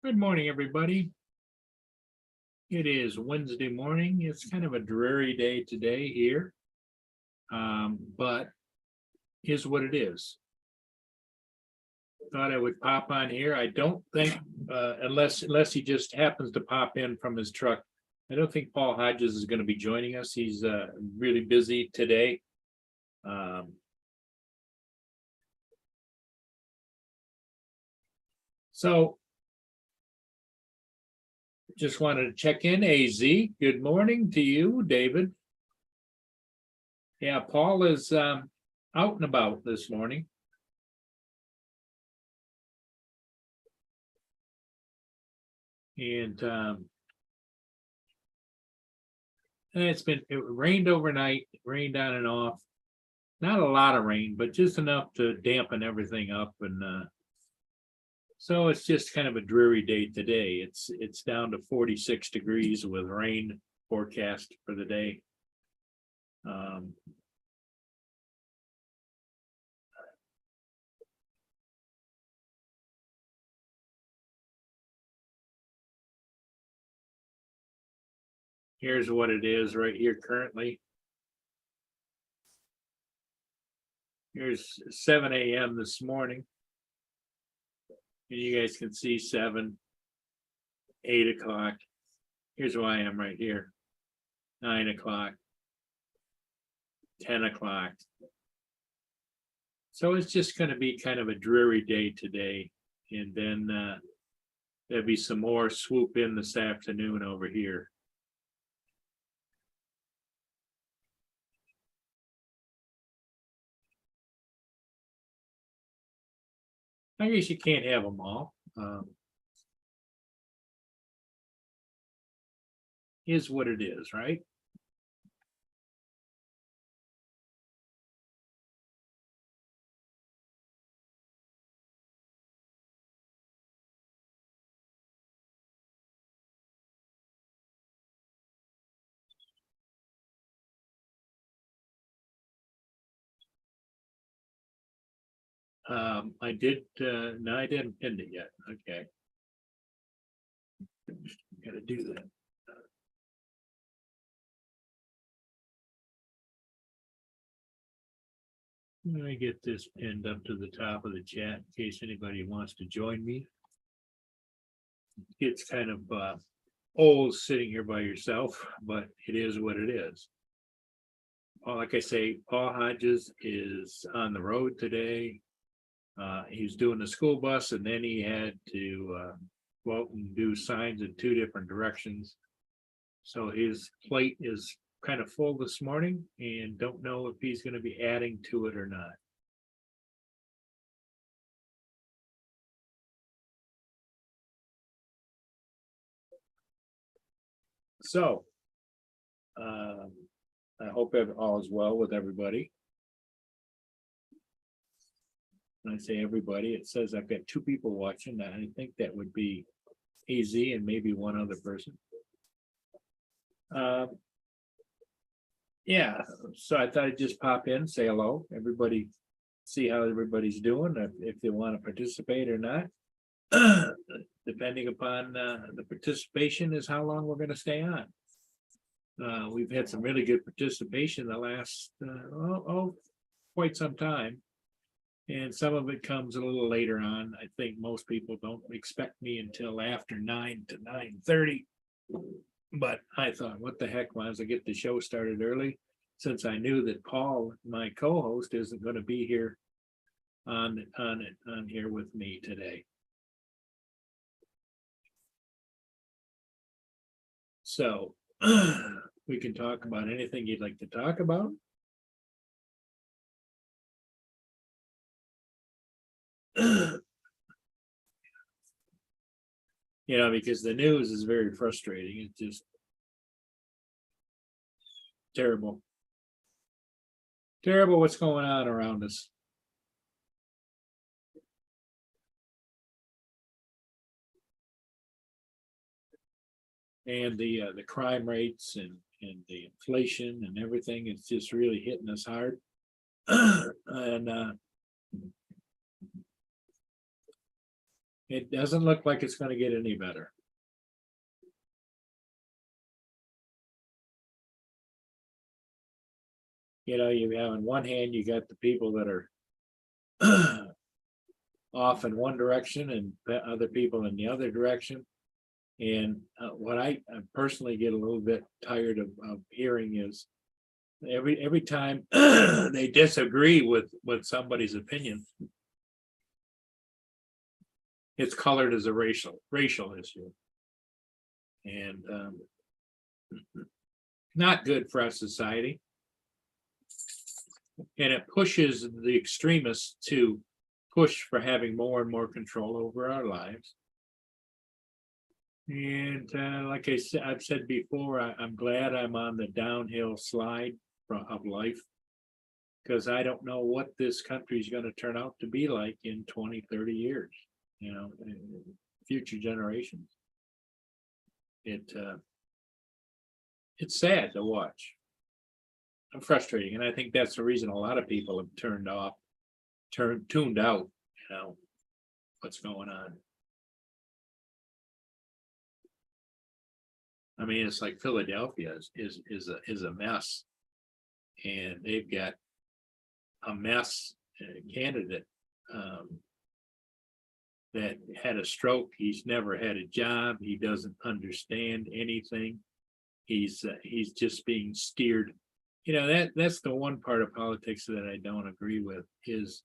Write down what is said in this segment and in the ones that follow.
Good morning, everybody. It is Wednesday morning. It's kind of a dreary day today here. But here's what it is. Thought I would pop on here. I don't think, unless he just happens to pop in from his truck. I don't think Paul Hodges is going to be joining us. He's really busy today. So just wanted to check in. AZ, good morning to you, David. Yeah, Paul is out and about this morning. And it rained overnight, rained on and off. Not a lot of rain, but just enough to dampen everything up. And so it's just kind of a dreary day today. It's down to 46 degrees with rain forecast for the day. Here's what it is right here currently. Here's 7 a.m. this morning. And you guys can see 7, 8 o'clock. Here's where I am right here. 9 o'clock. 10 o'clock. So it's just going to be kind of a dreary day today. And then there'll be some more swoop in this afternoon over here. I guess you can't have them all. Is what it is, right? I did, no, I didn't pin it yet. Okay. Gotta do that. Let me get this pinned up to the top of the chat in case anybody wants to join me. It's kind of old sitting here by yourself, but it is what it is. Like I say, Paul Hodges is on the road today. He's doing the school bus, and then he had to go out and do signs in 2 different directions. So his plate is kind of full this morning, and don't know if he's going to be adding to it or not. So I hope all is well with everybody. When I say everybody, it says I've got 2 people watching. I think that would be AZ and maybe one other person. Yeah, so I thought I'd just pop in, say hello, everybody, see how everybody's doing, if they want to participate or not. Depending upon the participation is how long we're going to stay on. We've had some really good participation the last quite some time. And some of it comes a little later on. I think most people don't expect me until after 9 to 9:30. But I thought, what the heck, why don't I get the show started early? Since I knew that Paul, my co-host, isn't going to be here on here with me today. So we can talk about anything you'd like to talk about. You know, because the news is very frustrating. It's just terrible. Terrible what's going on around us. And the crime rates and the inflation and everything, it's just really hitting us hard. And It doesn't look like it's gonna get any better. You know, you have on one hand, you got the people that are off in one direction and the other people in the other direction. And what I personally get a little bit tired of hearing is every time they disagree with somebody's opinion, it's colored as a racial issue. And not good for our society. And it pushes the extremists to push for having more and more control over our lives. And like I said, I've said before, I'm glad I'm on the downhill slide of life, because I don't know what this country is going to turn out to be like in 20, 30 years, you know, future generations. It's sad to watch. I'm frustrating, and I think that's the reason a lot of people have tuned out, you know, what's going on. I mean, it's like Philadelphia is a mess, and they've got a mess candidate that had a stroke. He's never had a job. He doesn't understand anything. He's just being steered. You know, that's the one part of politics that I don't agree with is,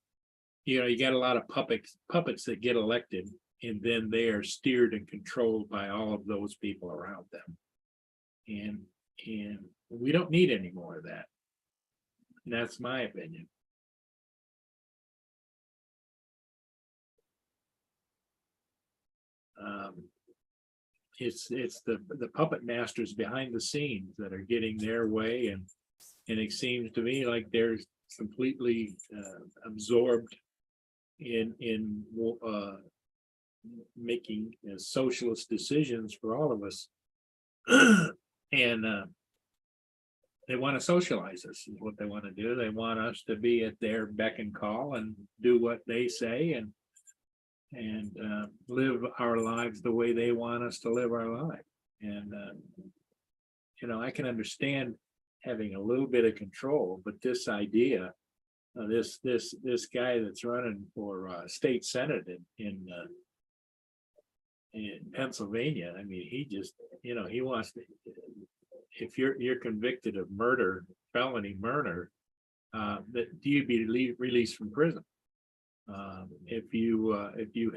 you know, you got a lot of puppets that get elected, and then they are steered and controlled by all of those people around them. And we don't need any more of that. And that's my opinion. It's the puppet masters behind the scenes that are getting their way, and it seems to me like they're completely absorbed in making socialist decisions for all of us. And they want to socialize us is what they want to do. They want us to be at their beck and call and do what they say and live our lives the way they want us to live our life. And you know, I can understand having a little bit of control, but this idea, this guy that's running for state senate in Pennsylvania, I mean, he just, you know, he wants to, if you're convicted of murder, felony murder, that you be released from prison. If you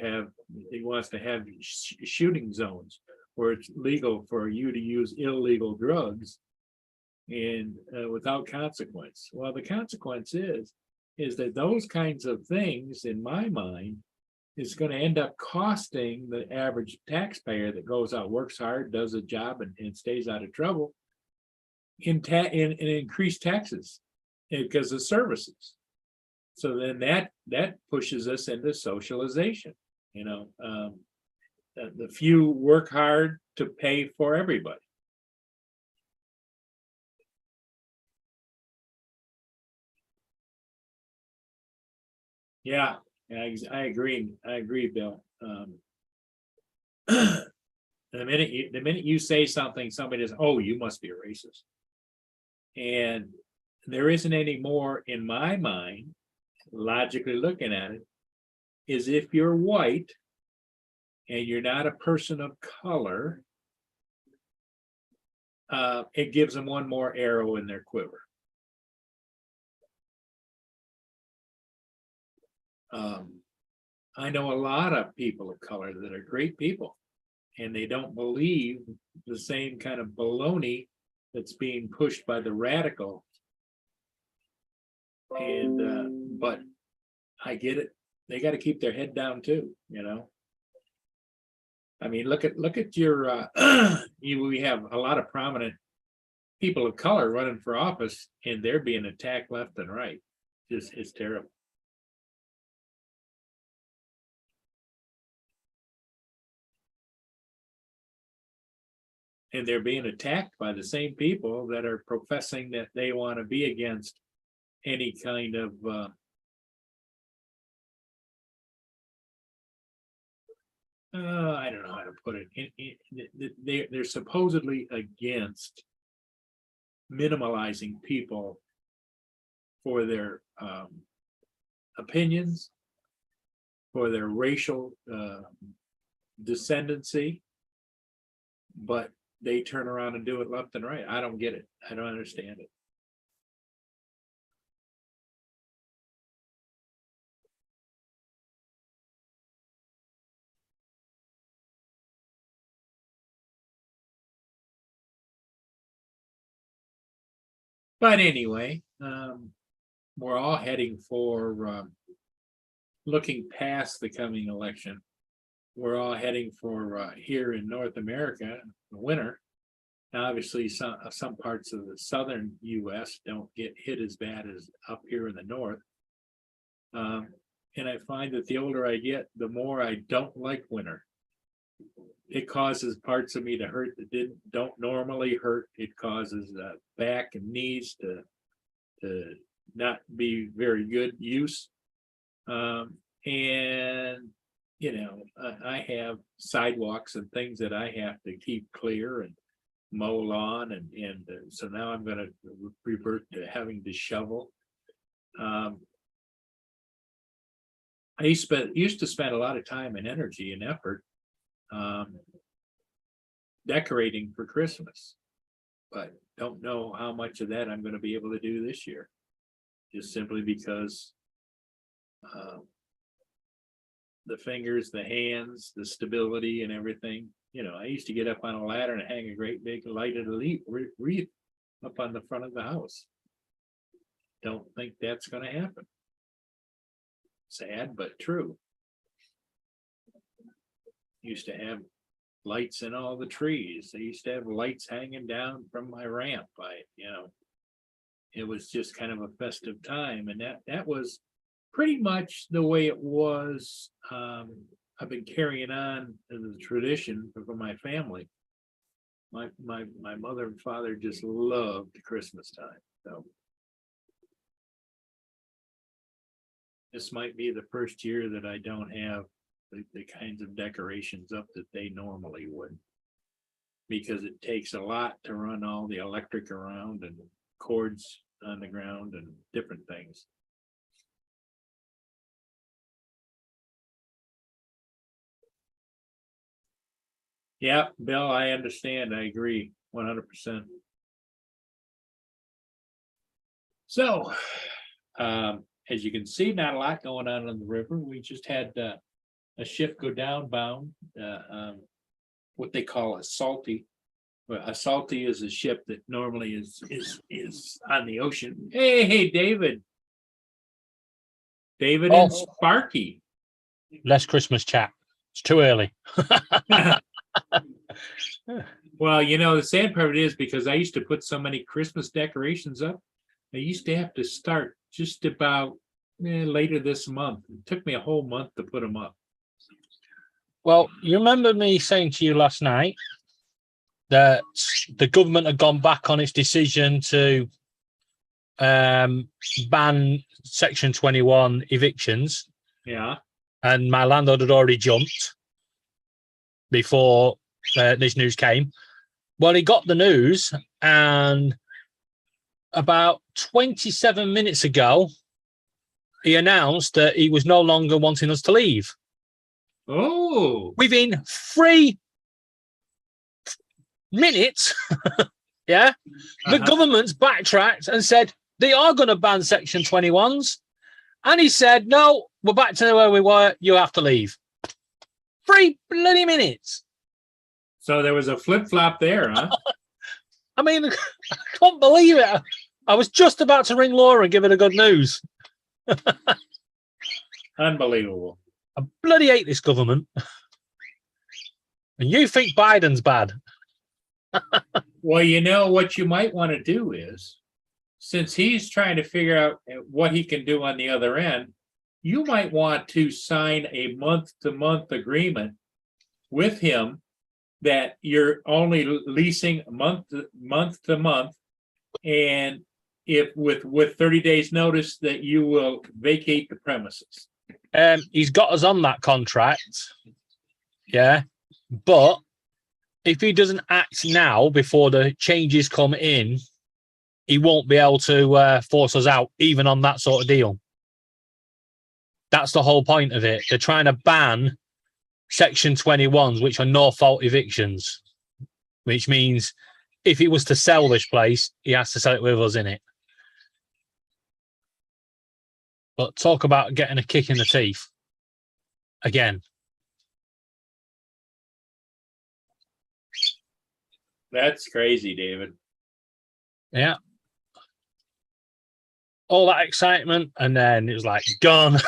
have, he wants to have shooting zones where it's legal for you to use illegal drugs and without consequence. Well, the consequence is that those kinds of things, in my mind, is going to end up costing the average taxpayer that goes out, works hard, does a job, and stays out of trouble in increased taxes because of services. So then that pushes us into socialization. You know, the few work hard to pay for everybody. Yeah, I agree. I agree, Bill. The minute you say something, somebody says, "Oh, you must be a racist," and there isn't any more in my mind, logically looking at it, is if you're white and you're not a person of color, it gives them one more arrow in their quiver. I know a lot of people of color that are great people, and they don't believe the same kind of baloney that's being pushed by the radical. And but I get it. They got to keep their head down too, you know. I mean, look at your we have a lot of prominent people of color running for office, and they're being attacked left and right. It's terrible. And they're being attacked by the same people that are professing that they want to be against any kind of I don't know how to put it. They're supposedly against minimalizing people for their opinions, for their racial descendancy, but they turn around and do it left and right. I don't get it. I don't understand it. But anyway, we're all heading for looking past the coming election. We're all heading for here in North America, the winter. Now, obviously, some parts of the southern U.S. don't get hit as bad as up here in the north. And I find that the older I get, the more I don't like winter. It causes parts of me to hurt that don't normally hurt. It causes back and knees to not be very good use. And I have sidewalks and things that I have to keep clear and mow lawn, and so now I'm going to revert to having to shovel. I used to spend a lot of time and energy and effort decorating for Christmas, but don't know how much of that I'm going to be able to do this year, just simply because the fingers, the hands, the stability and everything. I used to get up on a ladder and hang a great big lighted wreath up on the front of the house. Don't think that's going to happen. Sad, but true. Used to have lights in all the trees. I used to have lights hanging down from my ramp. It was just kind of a festive time, and that was pretty much the way it was. I've been carrying on the tradition for my family. My mother and father just loved Christmas time. So this might be the first year that I don't have the kinds of decorations up that they normally would, because it takes a lot to run all the electric around and cords on the ground and different things. Yeah, Bill, I understand. I agree 100%. So, as you can see, not a lot going on the river. We just had a ship go downbound, what they call a salty. Well, a salty is a ship that normally is on the ocean. Hey, David. David and Sparky. Less Christmas chat. It's too early. Well, the sad part is, because I used to put so many Christmas decorations up, I used to have to start just about later this month. It took me a whole month to put them up. Well, you remember me saying to you last night that the government had gone back on its decision to ban Section 21 evictions. Yeah. And my landlord had already jumped before this news came. Well, he got the news, and about 27 minutes ago, he announced that he was no longer wanting us to leave. Oh. Within 3 minutes, yeah, the government's backtracked and said they are going to ban Section 21s. And he said, no, we're back to where we were. You have to leave. 3 bloody minutes. So there was a flip-flop there, huh? I mean, I can't believe it. I was just about to ring Laura and give her the good news. Unbelievable. I bloody hate this government. And you think Biden's bad? Well, what you might want to do is, since he's trying to figure out what he can do on the other end, you might want to sign a month-to-month agreement with him that you're only leasing month to month, and if with 30 days notice that you will vacate the premises. He's got us on that contract, Yeah. But if he doesn't act now before the changes come in, he won't be able to force us out, even on that sort of deal. That's the whole point of it. They're trying to ban Section 21s, which are no-fault evictions, which means if he was to sell this place, he has to sell it with us in it. But talk about getting a kick in the teeth. Again. That's crazy, David. Yeah. All that excitement, and then it was like, gone.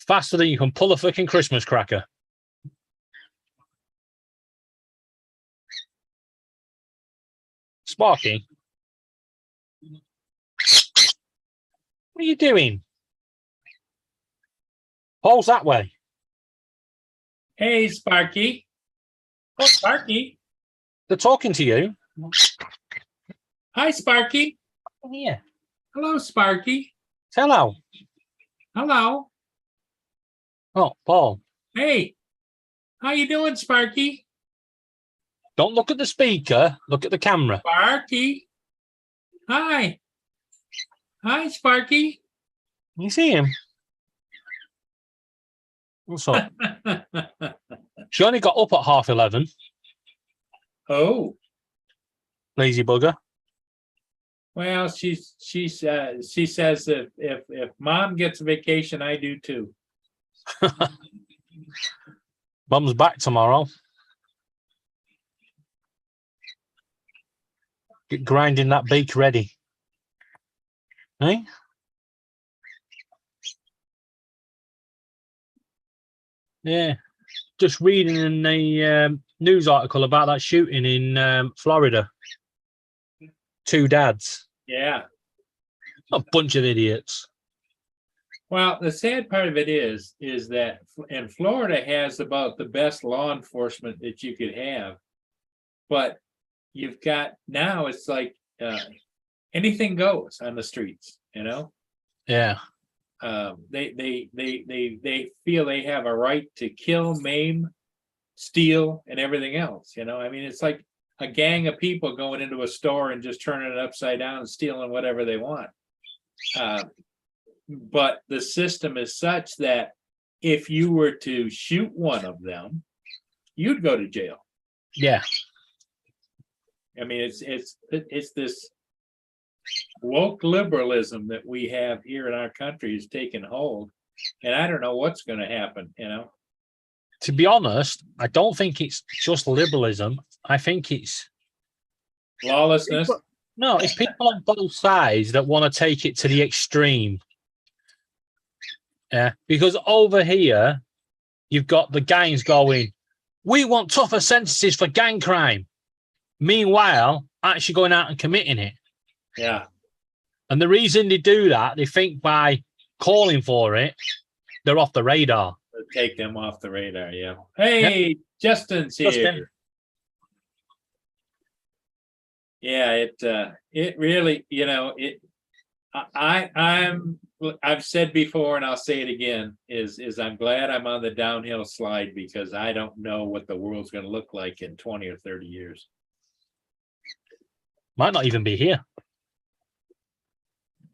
Faster than you can pull a fucking Christmas cracker. Sparky, what are you doing? Paul's that way. Hey, Sparky. Oh, Sparky. They're talking to you. Hi, Sparky. Yeah. Hello, Sparky. Hello. Hello. Oh, Paul. Hey. How you doing, Sparky? Don't look at the speaker. Look at the camera. Sparky. Hi. Hi, Sparky. You see him? What's up? She only got up at 11:30. Oh. Lazy bugger. Well, she says if mom gets a vacation, I do too. Mum's back tomorrow. Get grinding that beak ready. Hey? Yeah. Just reading in a news article about that shooting in Florida. 2 dads. Yeah. A bunch of idiots. Well, the sad part of it is that and Florida has about the best law enforcement that you could have, but you've got now it's like anything goes on the streets, you know. Yeah. They feel they have a right to kill, maim, steal, and everything else. You know, I mean, it's like a gang of people going into a store and just turning it upside down and stealing whatever they want. But the system is such that if you were to shoot one of them, you'd go to jail. Yeah. I mean, it's this woke liberalism that we have here in our country is taking hold, and I don't know what's going to happen. You know, To be honest, I don't think it's just liberalism. I think it's lawlessness. No, it's people on both sides that want to take it to the extreme. Yeah, because over here, you've got the gangs going, we want tougher sentences for gang crime. Meanwhile, actually going out and committing it. Yeah. And the reason they do that, they think by calling for it, they're off the radar. Take them off the radar, yeah. Hey, yep. Justin's here. Justin. Yeah, it really, you know, I've said before and I'll say it again, is I'm glad I'm on the downhill slide because I don't know what the world's going to look like in 20 or 30 years. Might not even be here.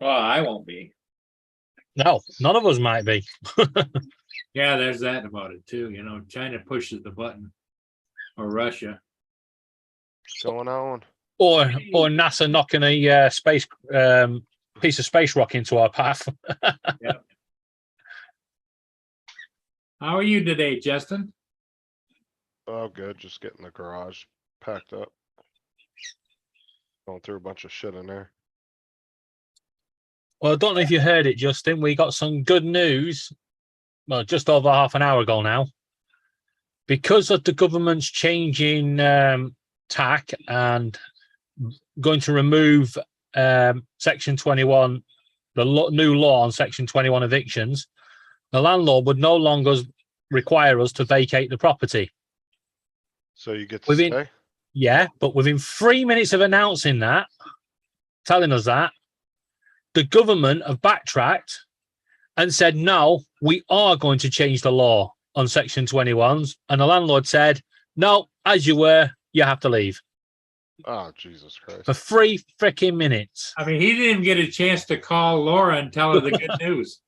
Well, I won't be. No, none of us might be. Yeah, there's that about it too. You know, China pushes the button, or Russia. What's going on? Or NASA knocking a space piece of space rock into our path. Yeah. How are you today, Justin? Oh, good. Just getting the garage packed up. Going through a bunch of shit in there. Well, I don't know if you heard it, Justin. We got some good news. Well, just over half an hour ago now. Because of the government's changing tack and going to remove Section 21, the new law on Section 21 evictions, the landlord would no longer require us to vacate the property. So you get to stay? Yeah, but within 3 minutes of announcing that, telling us that, the government have backtracked and said, no, we are going to change the law. on Section 21s, and the landlord said, "No, as you were, you have to leave Oh, Jesus Christ. for 3 freaking minutes." I mean, he didn't even get a chance to call Laura and tell her the good news.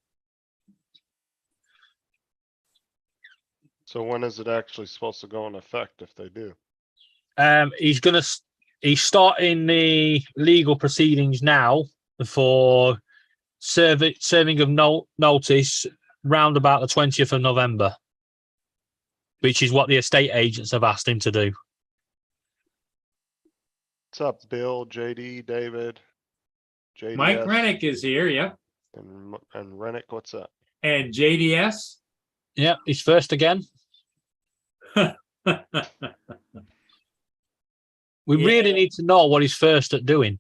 So when is it actually supposed to go in effect if they do? He's starting the legal proceedings now for serving of notice round about the 20th of November, which is what the estate agents have asked him to do. What's up, Bill, JD, David? JDS, Mike Rennick is here, yep. and Rennick, what's up? And JDS. Yeah, he's first again. We Yeah. really need to know what he's first at doing.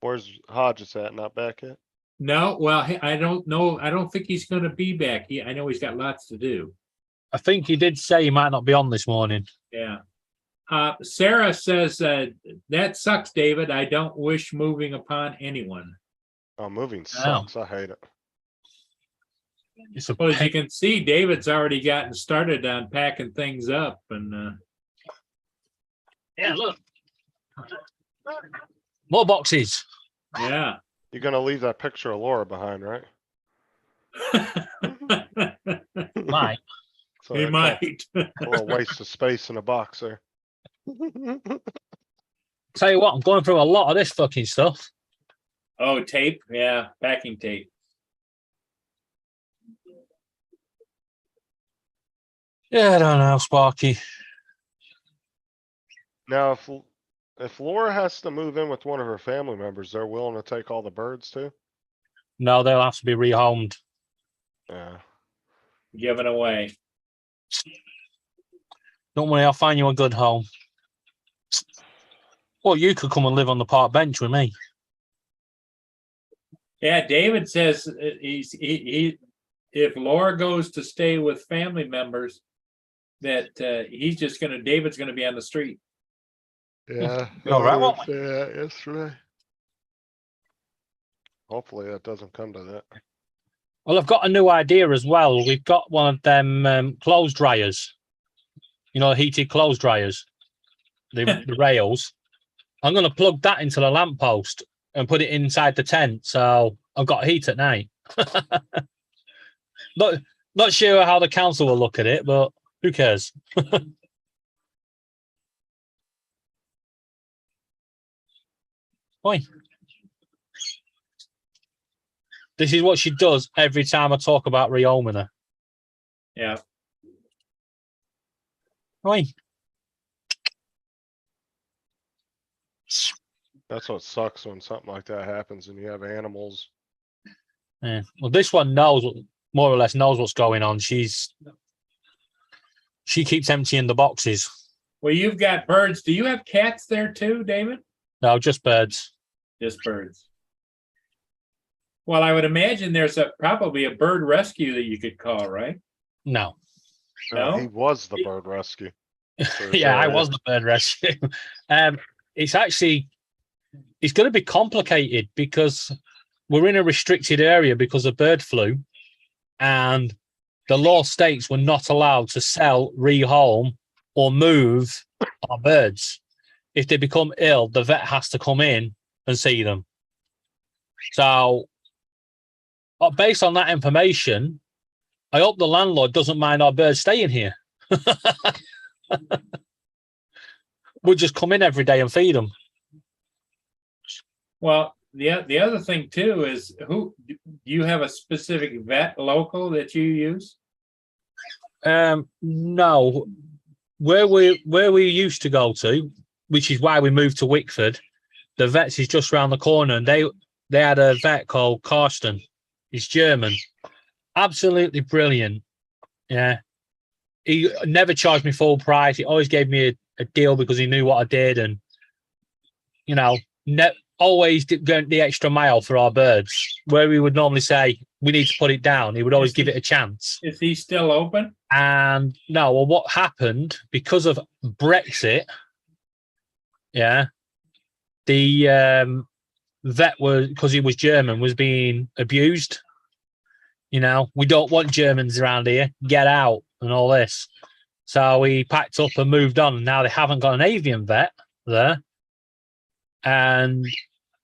Where's Hodges at? Not back yet? No, well, I don't know. I don't think he's going to be back. I know he's got lots to do. I think he did say he might not be on this morning. Yeah. Sarah says, that sucks, David. I don't wish moving upon anyone. Oh, moving sucks. I hate it. It's a Well, as you pain. can see, David's already gotten started on packing things up and, Yeah, look. More boxes. yeah. You're gonna leave that picture of Laura behind, right? Mike. So He that might. a little waste of space in a box there. Tell you what, I'm going through a lot of this fucking stuff. Oh, tape? Yeah, packing tape. Yeah, I don't know, Sparky. Now, if Laura has to move in with one of her family members, they're willing to take all the birds too? No, they'll have to be rehomed. Yeah. Given away. Don't worry, I'll find you a good home. Or you could come and live on the park bench with me. Yeah, David says he if Laura goes to stay with family members, that David's gonna be on the street. Yeah. All right, I well- heard that yesterday. Hopefully that doesn't come to that. Well, I've got a new idea as well. We've got one of them clothes dryers. You know, heated clothes dryers. The rails. I'm going to plug that into the lamppost and put it inside the tent. So I've got heat at night. Not sure how the council will look at it, but who cares? Oi. This is what she does every time I talk about rehoming her. Yeah. Oi. That's what sucks when something like that happens and you have animals. Yeah. Well, this one knows, more or less knows what's going on. She keeps emptying the boxes. Well, you've got birds. Do you have cats there too, David? No, just birds. Just birds. Well, I would imagine there's probably a bird rescue that you could call, right? No. No? He was the bird rescue. Yeah, I was the bird rescue. It's going to be complicated because we're in a restricted area because of bird flu, and the law states we're not allowed to sell, rehome, or move our birds. If they become ill, the vet has to come in and see them. So, based on that information, I hope the landlord doesn't mind our birds staying here. We'll just come in every day and feed them. Well, the other thing too is do you have a specific vet local that you use? No, where we used to go to, which is why we moved to Wickford, the vets is just around the corner, and they had a vet called Karsten. He's German, absolutely brilliant. Yeah, he never charged me full price. He always gave me a deal because he knew what I did, and you know, always going the extra mile for our birds. Where we would normally say we need to put it down, he would always give it a chance. Is he still open? And no, well, what happened because of Brexit? Yeah, the vet was, because he was German, was being abused. You know, we don't want Germans around here. Get out and all this. So we packed up and moved on. Now they haven't got an avian vet there. And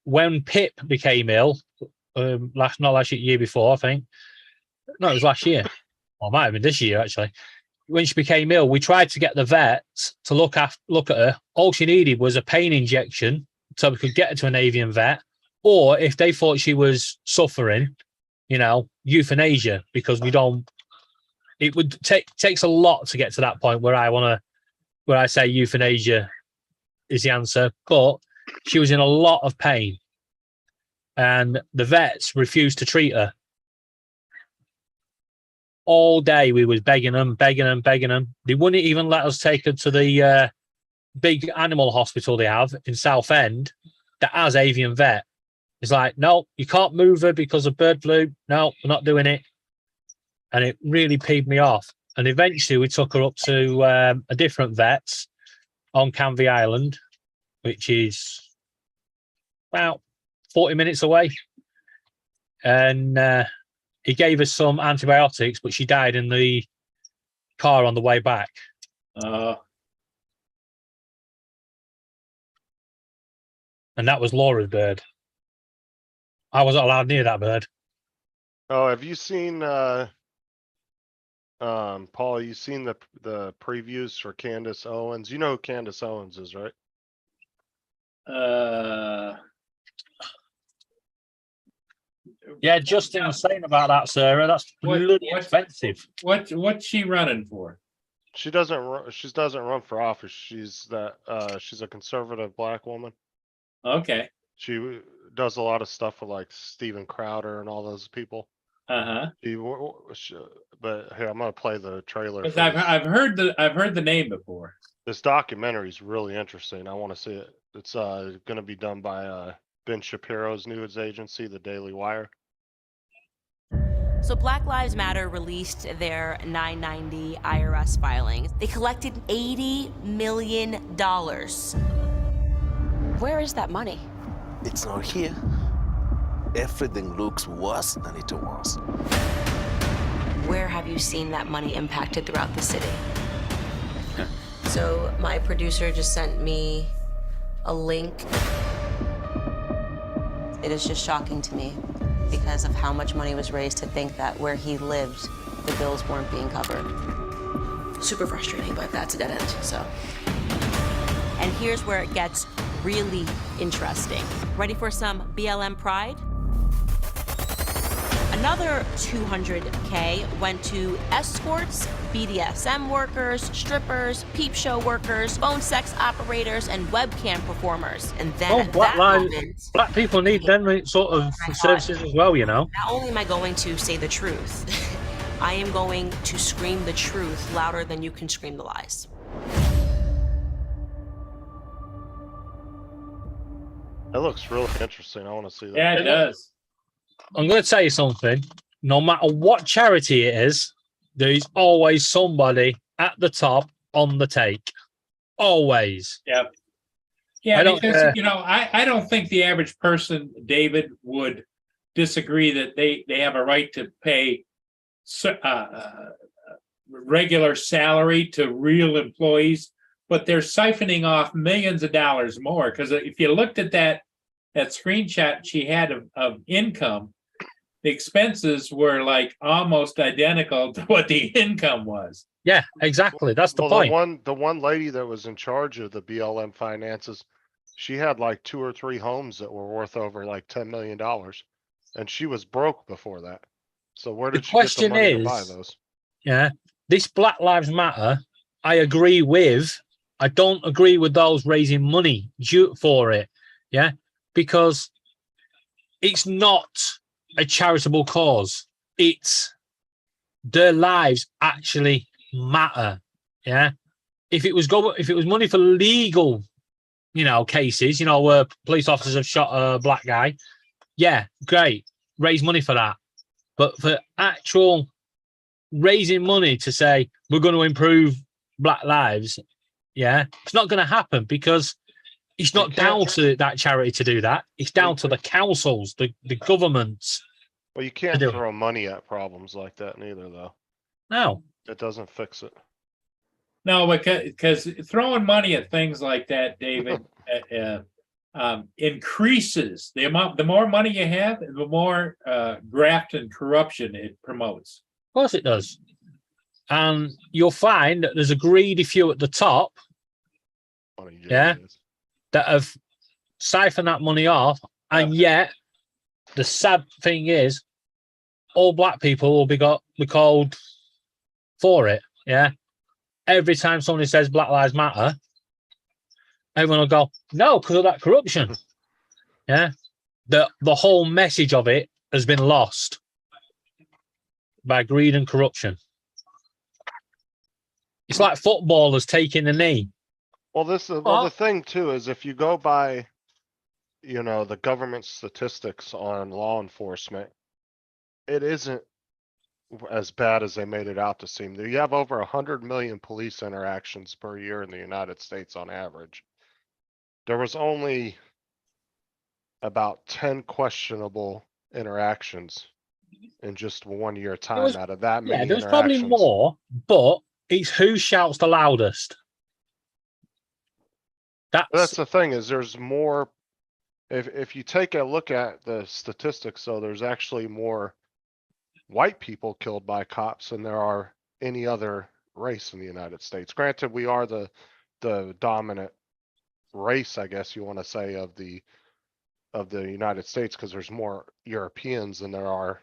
when Pip became ill, not last year before, I think. No, it was last year. Or it might have been this year, actually. When she became ill, we tried to get the vets to look at her. All she needed was a pain injection so we could get her to an avian vet. Or if they thought she was suffering, you know, euthanasia, because we don't. It would takes a lot to get to that point where I say euthanasia is the answer. But she was in a lot of pain, and the vets refused to treat her. All day we was begging them. They wouldn't even let us take her to the big animal hospital they have in Southend that has avian vet. It's like, no, you can't move her because of bird flu. No, we're not doing it. And it really peeved me off. And eventually we took her up to a different vet on Canvey Island, which is about 40 minutes away. And he gave us some antibiotics, but she died in the car on the way back. And that was Laura's bird. I wasn't allowed near that bird. Oh, have you seen, Paul, you seen the previews for Candace Owens? You know who Candace Owens is, right? Yeah, Justin was saying about that, Sarah. That's bloody expensive. What's she running for? She doesn't run for office. She's a conservative black woman. Okay. She does a lot of stuff with like Steven Crowder and all those people. But here, I'm gonna play the trailer. because I've heard the name before. This documentary is really interesting. I want to see it. It's gonna be done by Ben Shapiro's news agency, The Daily Wire. So Black Lives Matter released their 990 IRS filings. They collected $80 million. Where is that money? It's not here. Everything looks worse than it was. Where have you seen that money impacted throughout the city? So my producer just sent me a link. It is just shocking to me because of how much money was raised to think that where he lived, the bills weren't being covered. Super frustrating, but that's a dead end, so. And here's where it gets really interesting. Ready for some BLM pride? Another $200K went to escorts, BDSM workers, strippers, peep show workers, phone sex operators, and webcam performers. And then black people need them sort of services as well, you know. Not only am I going to say the truth, I am going to scream the truth louder than you can scream the lies. That looks really interesting. I want to see that. Yeah, it does. I'm going to tell you something. No matter what charity it is, there is always somebody at the top on the take. Always. Yep. Yeah, because I don't think the average person, David, would disagree that they have a right to pay regular salary to real employees, but they're siphoning off millions of dollars more. Because if you looked at that screenshot she had of income, the expenses were like almost identical to what the income was. Yeah, exactly. That's the point. The one lady that was in charge of the BLM finances, she had like 2 or 3 homes that were worth over like $10 million, and she was broke before that. So where did she get the money to buy those? Yeah, this Black Lives Matter, I agree with. I don't agree with those raising money for it. Yeah, because it's not a charitable cause. It's their lives actually matter. Yeah. If it was money for legal, cases, where police officers have shot a black guy, yeah, great. Raise money for that. But for actual raising money to say we're going to improve black lives, yeah, it's not going to happen because it's not down to that charity to do that. It's down to the councils, the governments. Well, you can't do it. throw money at problems like that neither, though. No. It doesn't fix it. No, because throwing money at things like that, David, increases the amount. The more money you have, the more graft and corruption it promotes. Of course it does. And you'll find that there's a greedy few at the top Money just Yeah. is. that have siphoned that money off. And yet, the sad thing is, all black people will be called for it. Yeah. Every time somebody says Black Lives Matter, everyone will go, no, because of that corruption. Yeah. The whole message of it has been lost by greed and corruption. It's like footballers taking a knee. Well, the thing too is if you go by, the government statistics on law enforcement, it isn't as bad as they made it out to seem. You have over 100 million police interactions per year in the United States on average. There was only about 10 questionable interactions in just 1 year time was- out of that Yeah, many there's probably interactions. more, but it's who shouts the loudest. That's the thing is there's more, if you take a look at the statistics, so there's actually more white people killed by cops than there are any other race in the United States. Granted, we are the dominant race, I guess you want to say, of the United States, because there's more Europeans than there are,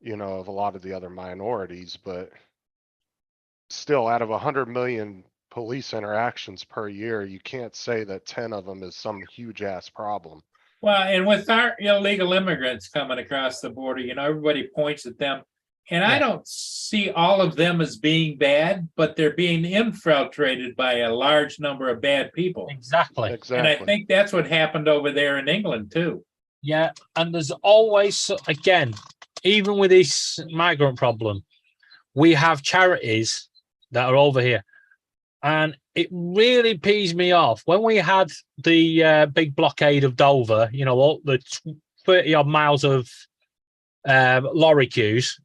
of a lot of the other minorities, but still out of 100 million police interactions per year, you can't say that 10 of them is some huge ass problem. Well, and with our illegal immigrants coming across the border, everybody points at them. And I Yeah. don't see all of them as being bad, but they're being infiltrated by a large number of bad people. Exactly. And I Exactly. think that's what happened over there in England too. Yeah, and there's always, again, even with this migrant problem, we have charities that are over here. And it really pees me off. When we had the big blockade of Dover, all the 30 odd miles of lorry queues,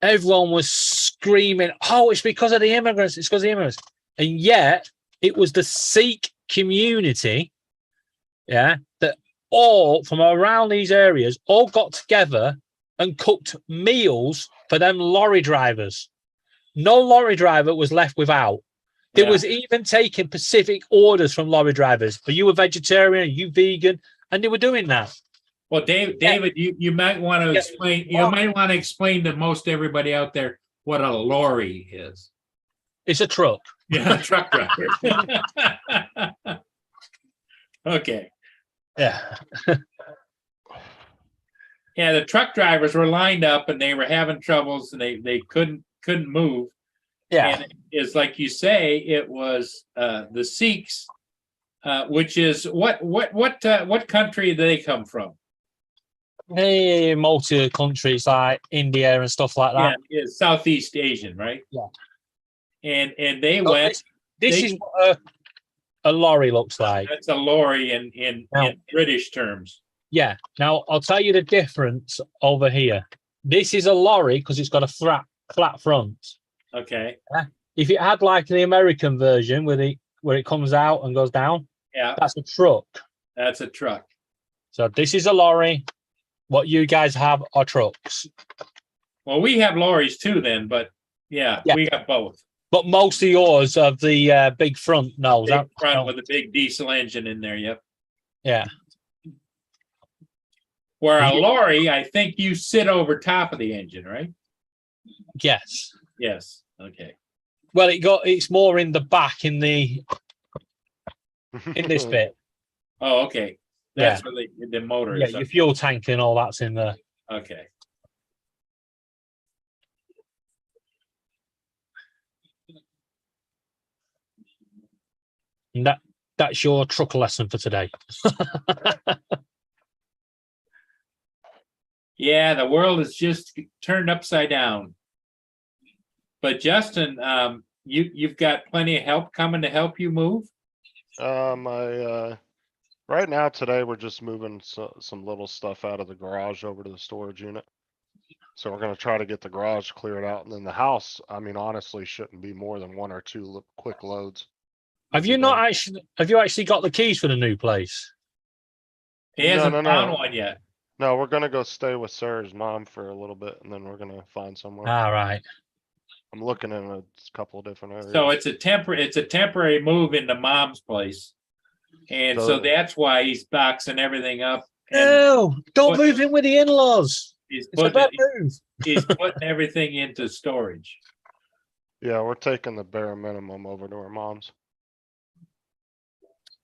everyone was screaming, oh, it's because of the immigrants, it's because of the immigrants. And yet it was the Sikh community, that all from around these areas all got together and cooked meals for them lorry drivers. No lorry driver was left without. There was even taking specific orders from lorry drivers. Are you a vegetarian? Are you vegan? And they were doing that. Well, David, you might want to explain. You might want to explain to most everybody out there what a lorry is. It's a truck. Yeah, truck driver. Okay. Yeah. Yeah, the truck drivers were lined up and they were having troubles and they couldn't move. Yeah. And it's like you say, it was the Sikhs, which is what country do they come from? Hey, multi countries like India and stuff like that. Yeah, it's Southeast Asian, right? Yeah. And they So went. This is what a lorry looks like. That's a lorry in British terms. Yeah. Now I'll tell you the difference over here. This is a lorry because it's got a flat front. Okay. If it had like the American version where it comes out and goes down, Yeah, that's a truck. that's a truck. So this is a lorry. What you guys have are trucks. Well, we have lorries too then, but Yeah. we got both. But most of yours have the big front nose. Big front with a big diesel engine in there, yep. Yeah. Where a lorry, I think you sit over top of the engine, right? Yes. Yes, okay. Well, it's more in the back in this bit. Oh, okay. That's where the motor Yeah, is. your fuel tank and all that's in there. Okay. And that's your truck lesson for today. Yeah, the world is just turned upside down. But Justin, you've got plenty of help coming to help you move. My Right now, today, we're just moving some little stuff out of the garage over to the storage unit. So we're gonna try to get the garage cleared out, and then the house, I mean, honestly, shouldn't be more than 1 or 2 quick loads. Have We'll you be not done. actually? Have you actually got the keys for the new place? He hasn't no, found no. one yet. No, we're gonna go stay with Sarah's mom for a little bit, and then we're gonna find somewhere. All right. I'm looking in a couple of different areas. So it's a temporary move into mom's place. And so So- that's why he's boxing everything up. And No, don't what- move in with the in-laws. he's It's a bad putting, move. he's putting everything into storage. Yeah, we're taking the bare minimum over to her mom's.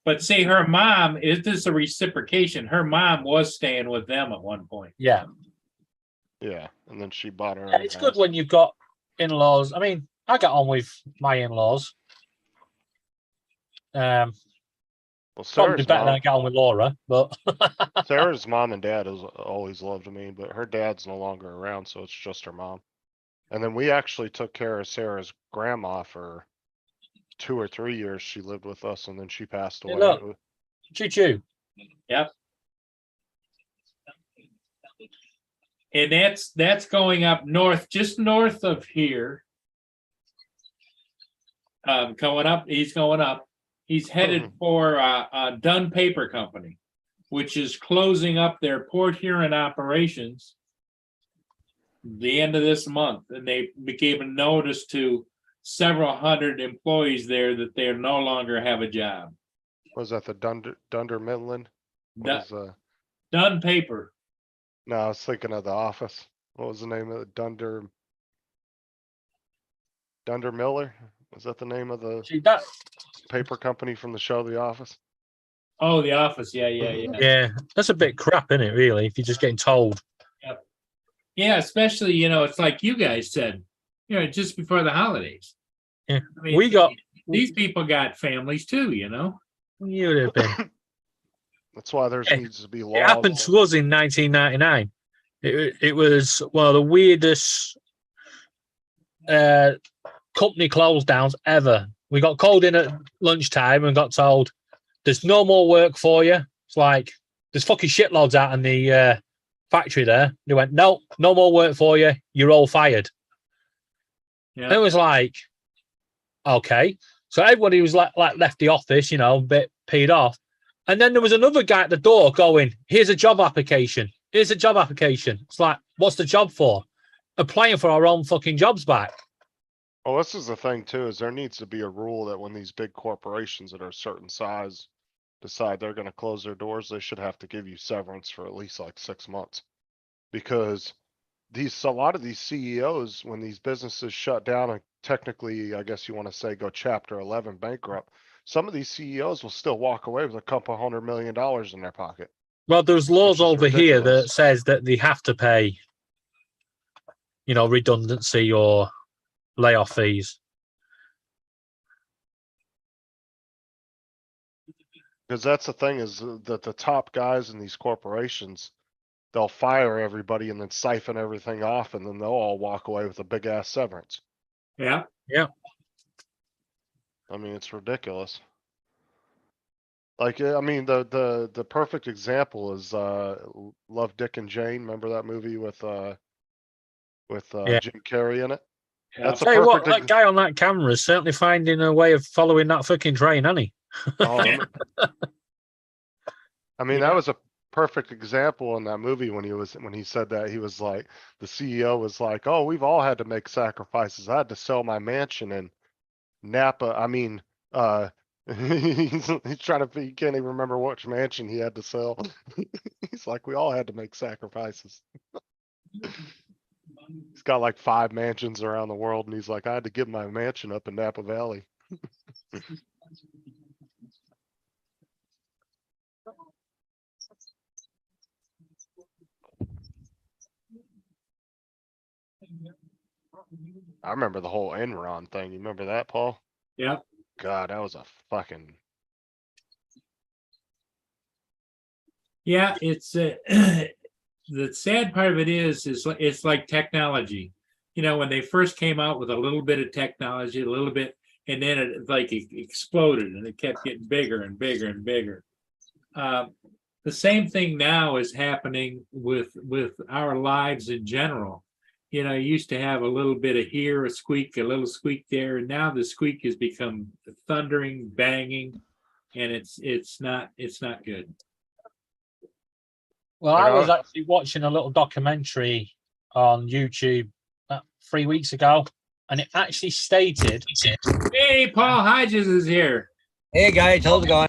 But see, her mom, is this a reciprocation? Her mom was staying with them at one point. Yeah, Yeah, and then she bought her. and own it's good house. when you've got in-laws. I mean, I get on with my in-laws. Well, Probably Sarah's better than I mom, get on with Laura, but Sarah's mom and dad has always loved me, but her dad's no longer around, so it's just her mom. And then we actually took care of Sarah's grandma for 2 or 3 years. She lived with us, and then she passed Hey, away. look. choo-choo. And that's going up north, just north of here. Going up, he's going up. He's headed for Dunn Paper Company, which is closing up their Port Huron operations the end of this month, and they gave a notice to several hundred employees there that they no longer have a job. Was that the Dunder Midland? Dun- What was, Dunn Paper. no, I was thinking of The Office. What was the name of it? Dunder Miller? Was that the name of the See that? paper company from the show The Office? Oh, The Office. Yeah. Yeah, that's a bit crap, isn't it? Really, if you're just getting told. Yeah, especially, it's like you guys said, just before the holidays. Yeah. I mean, We got. these people got families too, You would have been. That's why there Yeah, needs to be It laws. happened to us in 1999. It was one of the weirdest company close downs ever. We got called in at lunchtime and got told, "There's no more work for you." It's like there's fucking shitloads out in the factory there. They went, "No, no more work for you. You're all fired." Yeah. It was like, okay. So everybody was like left the office, a bit peed off. And then there was another guy at the door going, "Here's a job application. Here's a job application." It's like, what's the job for? Applying for our own fucking jobs back. Well, this is the thing too, is there needs to be a rule that when these big corporations that are a certain size decide they're gonna close their doors, they should have to give you severance for at least like 6 months. Because a lot of these CEOs, when these businesses shut down and technically, I guess you wanna say, go chapter 11 bankrupt, some of these CEOs will still walk away with a couple $100 million in their pocket. Well, there's laws Which is over here that ridiculous. says that they have to pay, redundancy or layoff fees. Cause that's the thing is that the top guys in these corporations, they'll fire everybody and then siphon everything off, and then they'll all walk away with a big ass severance. Yeah. I mean, it's ridiculous. Like, I mean, the perfect example is Love, Dick and Jane. Remember that movie with Yeah. Jim Carrey in it? Yeah. That's a Tell you what, perfect. that guy on that camera is certainly finding a way of following that fucking train, hasn't he? Oh, I mean, that was a perfect example in that movie when he said that. He was like, the CEO was like, "Oh, we've all had to make sacrifices. I had to sell my mansion in Napa." I mean, he's trying to, he can't even remember which mansion he had to sell. He's like, we all had to make sacrifices. He's got like 5 mansions around the world, and he's like, I had to give my mansion up in Napa Valley. I remember the whole Enron thing. You remember that, Paul? Yeah. God, that was a fucking. Yeah, it's the sad part of it is it's like technology. When they first came out with a little bit of technology, a little bit, and then it exploded and it kept getting bigger and bigger and bigger. the same thing now is happening with our lives in general. You know, you used to have a little bit of here, a squeak, a little squeak there, and now the squeak has become thundering, banging, and it's not good. Well, I Yeah. was actually watching a little documentary on YouTube 3 weeks ago, and it actually stated, Hey, Paul Hodges is here. Hey guys, how's it going?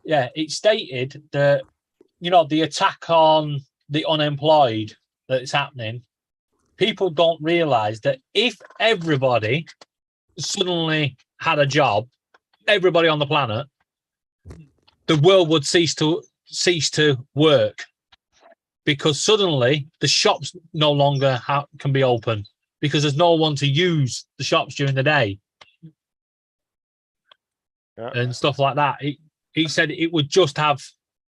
yeah, it stated that, you know, the attack on the unemployed that's happening, people don't realize that if everybody suddenly had a job, everybody on the planet, the world would cease to work, because suddenly the shops no longer can be open because there's no one to use the shops during the day and stuff like that. He said it would just have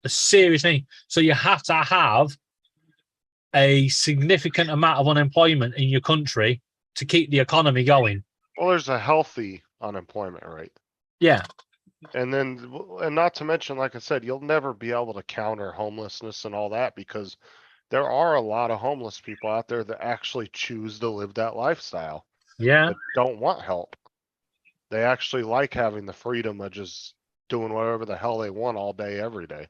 a serious thing. So you have to have a significant amount of unemployment in your country to keep the economy going. Well, there's a healthy unemployment rate. Yeah. And then, and not to mention, like I said, you'll never be able to counter homelessness and all that, because there are a lot of homeless people out there that actually choose to live that lifestyle, Yeah. that don't want help. They actually like having the freedom of just doing whatever the hell they want all day, every day.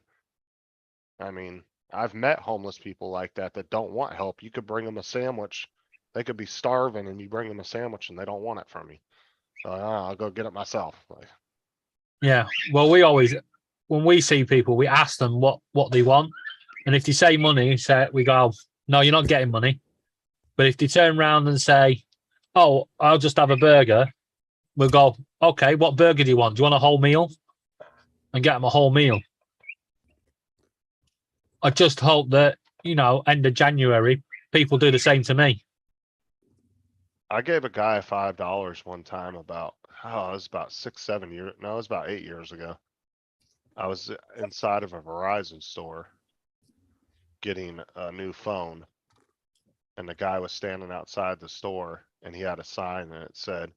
I mean, I've met homeless people like that don't want help. You could bring them a sandwich. They could be starving and you bring them a sandwich and they don't want it from you. So I'll go get it myself. Like, Yeah. Well, we always, when we see people, we ask them what they want. And if they say money, we go, no, you're not getting money. But if they turn around and say, oh, I'll just have a burger, we'll go, okay, what burger do you want? Do you want a whole meal? And get them a whole meal. I just hope that, you know, end of January, people do the same to me. I gave a guy $5 one time it was about 6-7 years. No, it was about 8 years ago. I was inside of a Verizon store getting a new phone, and the guy was standing outside the store and he had a sign and it said,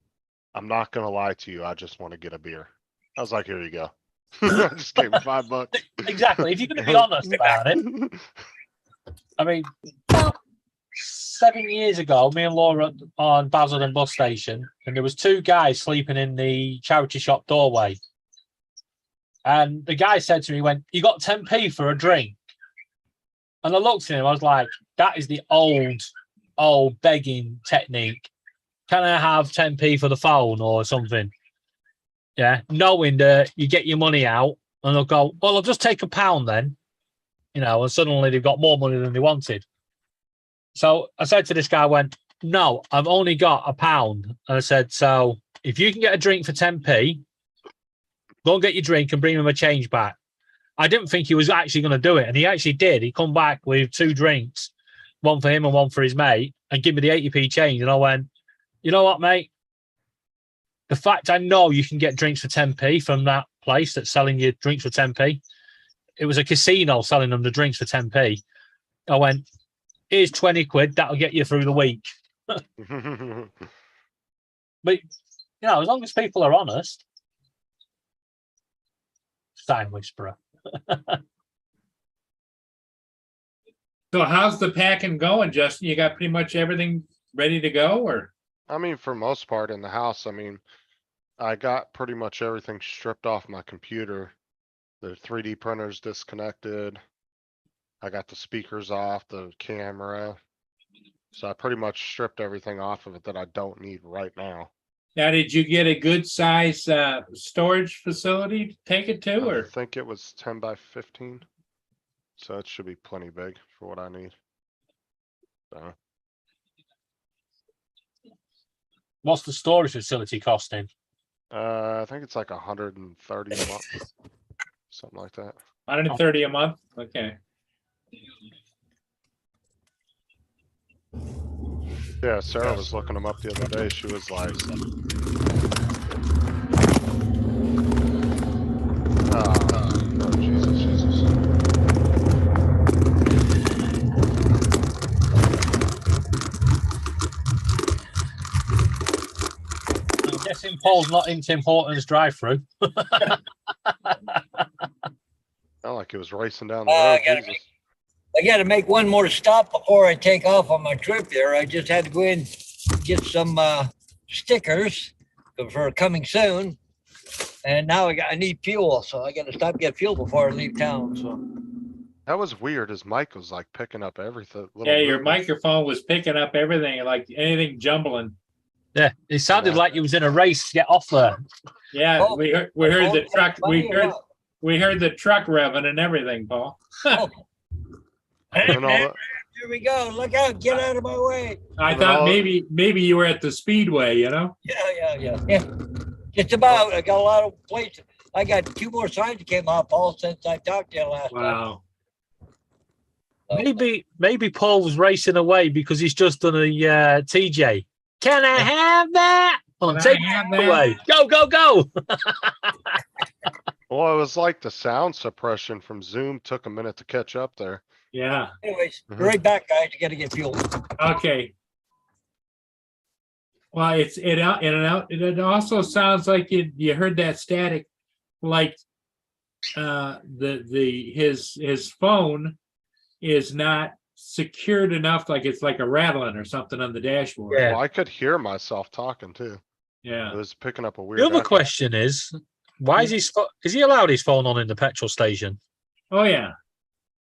"I'm not gonna lie to you, I just want to get a beer." I was like, here you go. I just gave him $5. Exactly. If you're going to be honest about it, I mean, about 7 years ago, me and Laura on Basildon bus station, and there was two guys sleeping in the charity shop doorway. And the guy said to me, "You got 10p for a drink?" And I looked at him, I was like, that is the old begging technique. Can I have 10p for the phone or something? Yeah, knowing that you get your money out and they'll go, well, I'll just take £1 then. You know, and suddenly they've got more money than they wanted. So I said to this guy, no, I've only got £1. And I said, so if you can get a drink for 10p, go and get your drink and bring him a change back. I didn't think he was actually going to do it. And he actually did. He come back with 2 drinks, one for him and one for his mate, and give me the 80p change. And I went, you know what, mate? The fact I know you can get drinks for 10p from that place that's selling you drinks for 10p. It was a casino selling them the drinks for 10p. I went, here's 20 quid. That'll get you through the week. But, you know, as long as people are honest. Time whisperer. So how's the packing going, Justin? You got pretty much everything ready to go, or? I mean, for most part in the house, I mean, I got pretty much everything stripped off my computer. The 3D printer's disconnected. I got the speakers off, the camera. So I pretty much stripped everything off of it that I don't need right now. Now, did you get a good size storage facility to take it to, I or? think it was 10 by 15. So it should be plenty big for what I need. So, What's the storage facility costing? I think it's like 130 a month. Something like that. 130 a month? Okay. Yeah, Sarah was looking them up the other day. She was like, oh, Jesus. I'm guessing Paul's not in Tim Hortons drive-through. like he was racing down the I road. gotta Jesus. I got to make one more stop before I take off on my trip there. I just had to go in and get some stickers for coming soon. And now I need fuel, so I got to stop and get fuel before I leave town. So That was weird. His mic was like picking up everything. little Yeah, your movements. microphone was picking up everything, like anything jumbling. Yeah, it sounded Yeah. like you was in a race to get off there. Yeah, Oh, we heard the oh, truck, funny or what? we heard the truck revving and everything, Paul. Oh. And all that- Here we go. Look out. Get out of my way. I And thought all- maybe you were at the speedway, you know? Yeah. Just about. I got a lot of places. I got 2 more signs that came off all since I talked to you last time. Wow. So, Maybe Paul was racing away because he's just done a TJ. Can I have that? Oh, Can I take have it that? away. Go. Well, it was like the sound suppression from Zoom took a minute to catch up there. Yeah, anyways, Mhm. be right back, guys. I got to get fuel. okay. Well, it also sounds like you heard that static, like his phone is not secured enough, like it's like a rattling or something on the dashboard. Yeah. Well, I could hear myself talking too. Yeah. It was picking up a weird. The other echo. question is, why is he allowed his phone on in the petrol station? Oh, yeah.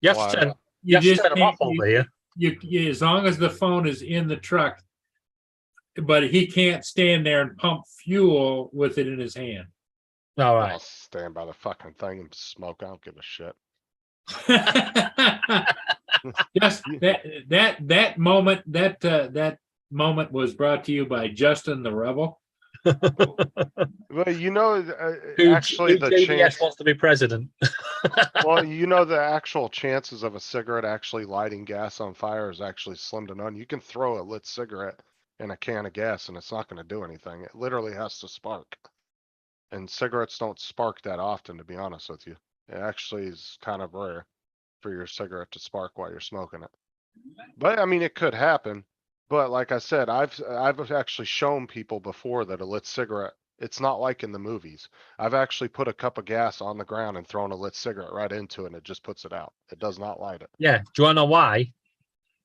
You have Why? to turn, you You have to just turn them off can't, over here. you, as long as the phone is in the truck, but he can't stand there and pump fuel with it in his hand. All I'll right. stand by the fucking thing and smoke. I don't give a shit. Just that moment was brought to you by Justin the Rebel. Well, you know, Who, actually who the JBS chance. wants to be president. Well, you know, the actual chances of a cigarette actually lighting gas on fire is actually slim to none. You can throw a lit cigarette in a can of gas and it's not going to do anything. It literally has to spark. And cigarettes don't spark that often, to be honest with you. It actually is kind of rare for your cigarette to spark while you're smoking it. But I mean, it could happen. But like I said, I've actually shown people before that a lit cigarette, it's not like in the movies. I've actually put a cup of gas on the ground and thrown a lit cigarette right into it and it just puts it out. It does not light it. Yeah. Do you want to know why?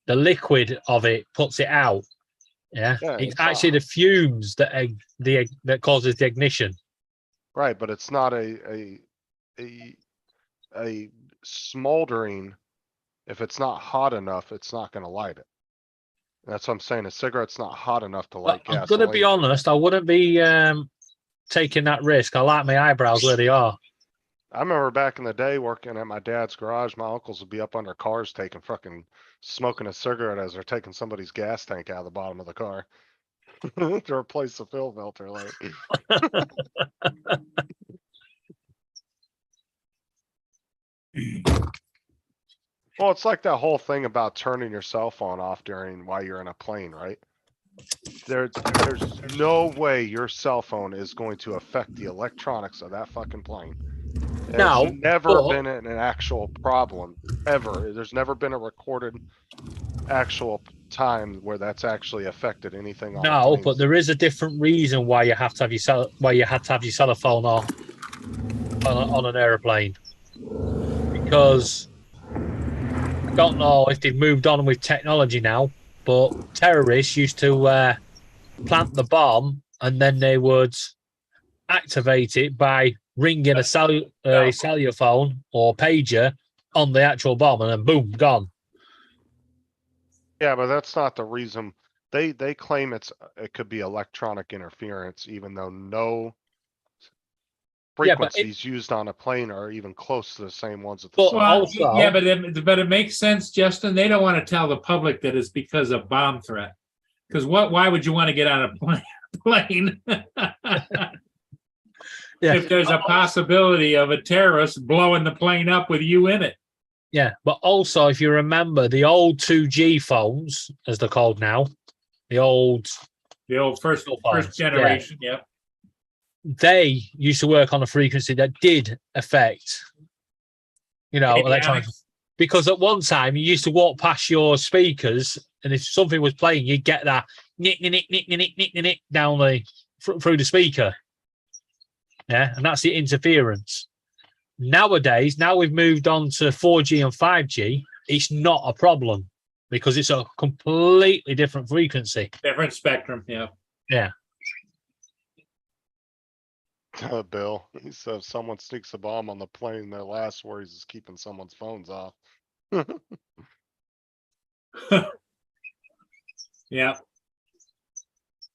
The liquid of it puts it out. Yeah. Yeah, It's it's actually the fumes that causes the ignition. Right, but it's not a smoldering. If it's not hot enough, it's not gonna light it. That's what I'm saying. A cigarette's not hot enough to light But I'm gas. going to be honest. I wouldn't be taking that risk. I like my eyebrows where they are. I remember back in the day working at my dad's garage, my uncles would be up under cars taking smoking a cigarette as they're taking somebody's gas tank out of the bottom of the car. To replace the fill filter. Like, well, it's like that whole thing about turning your cell phone off while you're in a plane, right? There's no way your cell phone is going to affect the electronics of that fucking plane. No, There's never but- been an actual problem ever. There's never been a recorded actual time where that's actually affected anything. On No, planes. but there is a different reason why you have to have your cell phone off on an airplane. Because I don't know if they've moved on with technology now, but terrorists used to plant the bomb and then they would activate it by ringing a cellular phone or pager on the actual bomb, and then boom, gone. Yeah, but that's not the reason. They claim it could be electronic interference, even though no Yeah, but frequencies used on a plane are even close to the same ones at the But same. Well, also- yeah, but it makes sense, Justin. They don't want to tell the public that it's because of bomb threat. Because why would you want to get on a plane? Yeah. If there's a possibility of a terrorist blowing the plane up with you in it. Yeah, but also if you remember the old 2G phones, as they're called now, the old The old first phones, generation, yeah. they used to work on a frequency that did affect, electronic. Because at one time you used to walk past your speakers, and if something was playing, you'd get that nick down through the speaker. Yeah, and that's the interference. Nowadays, now we've moved on to 4G and 5G, it's not a problem because it's a completely different frequency. Different spectrum, yeah. Yeah. Bill, he said if someone sneaks a bomb on the plane, their last worries is keeping someone's phones off. Yeah.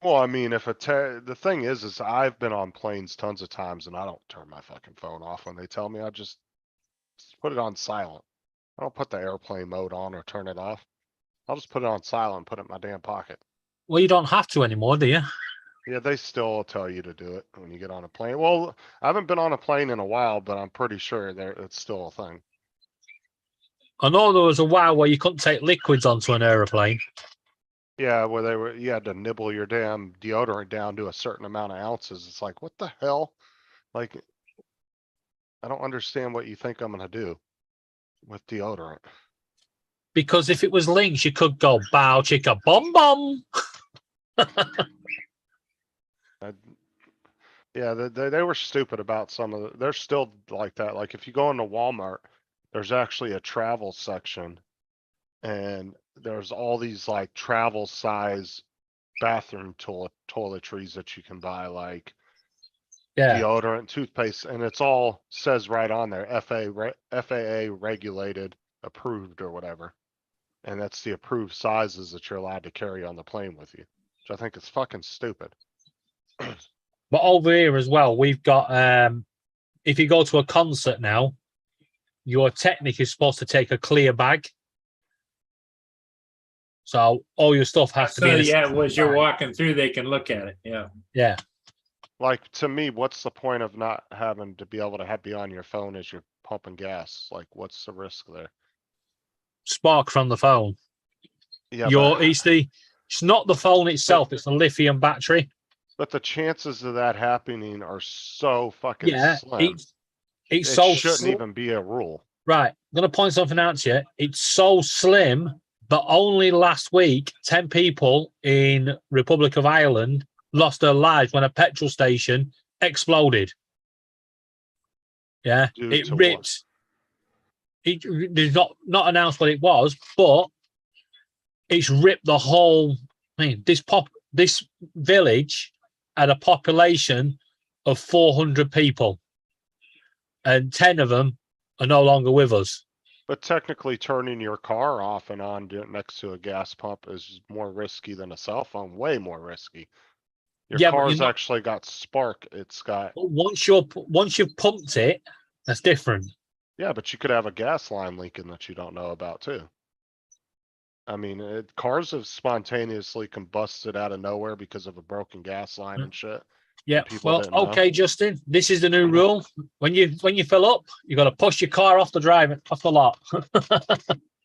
Well, I mean, if the thing is I've been on planes tons of times and I don't turn my fucking phone off when they tell me. I just put it on silent. I don't put the airplane mode on or turn it off. I'll just put it on silent and put it in my damn pocket. Well, you don't have to anymore, do you? Yeah, they still tell you to do it when you get on a plane. Well, I haven't been on a plane in a while, but I'm pretty sure it's still a thing. I know there was a while where you couldn't take liquids onto an aeroplane. Yeah, where you had to nibble your damn deodorant down to a certain amount of ounces. It's like, what the hell? Like, I don't understand what you think I'm gonna do with deodorant. Because if it was Lynx, you could go bow chicka bum bum. Yeah, they were stupid about some of they're still like that. Like if you go into Walmart, there's actually a travel section and there's all these like travel size bathroom toiletries that you can buy, like Yeah. deodorant, toothpaste, and it's all says right on there, FAA regulated, approved or whatever. And that's the approved sizes that you're allowed to carry on the plane with you, which I think is fucking stupid. But over here as well, we've got if you go to a concert now, you're technically supposed to take a clear bag. So all your stuff has to So, be in a yeah, as you're bag. walking through, they can look at it, yeah. Yeah. Like, to me, what's the point of not having to be able to be on your phone as you're pumping gas? Like, what's the risk there? Spark from the phone. Yeah, It's not the phone itself, it's the lithium battery. but the chances of that happening are so fucking Yeah. slim. It's It so shouldn't slim. even be a rule. Right. I'm gonna point something out to you. It's so slim, but only last week, 10 people in Republic of Ireland lost their lives when a petrol station exploded. Yeah, Due it to what? ripped. There's not announced what it was, but it's ripped the whole thing. This village had a population of 400 people, and 10 of them are no longer with us. But technically turning your car off and on next to a gas pump is more risky than a cell phone, way more risky. Your Yeah, but you're car's not- actually got spark. It's got, But once you've pumped it, that's different. yeah, but you could have a gas line leaking that you don't know about too. I mean, cars have spontaneously combusted out of nowhere because of a broken gas line and shit. Yeah. People Well, didn't know. okay, Justin. This is the new rule. When you fill up, you got to push your car off the lot.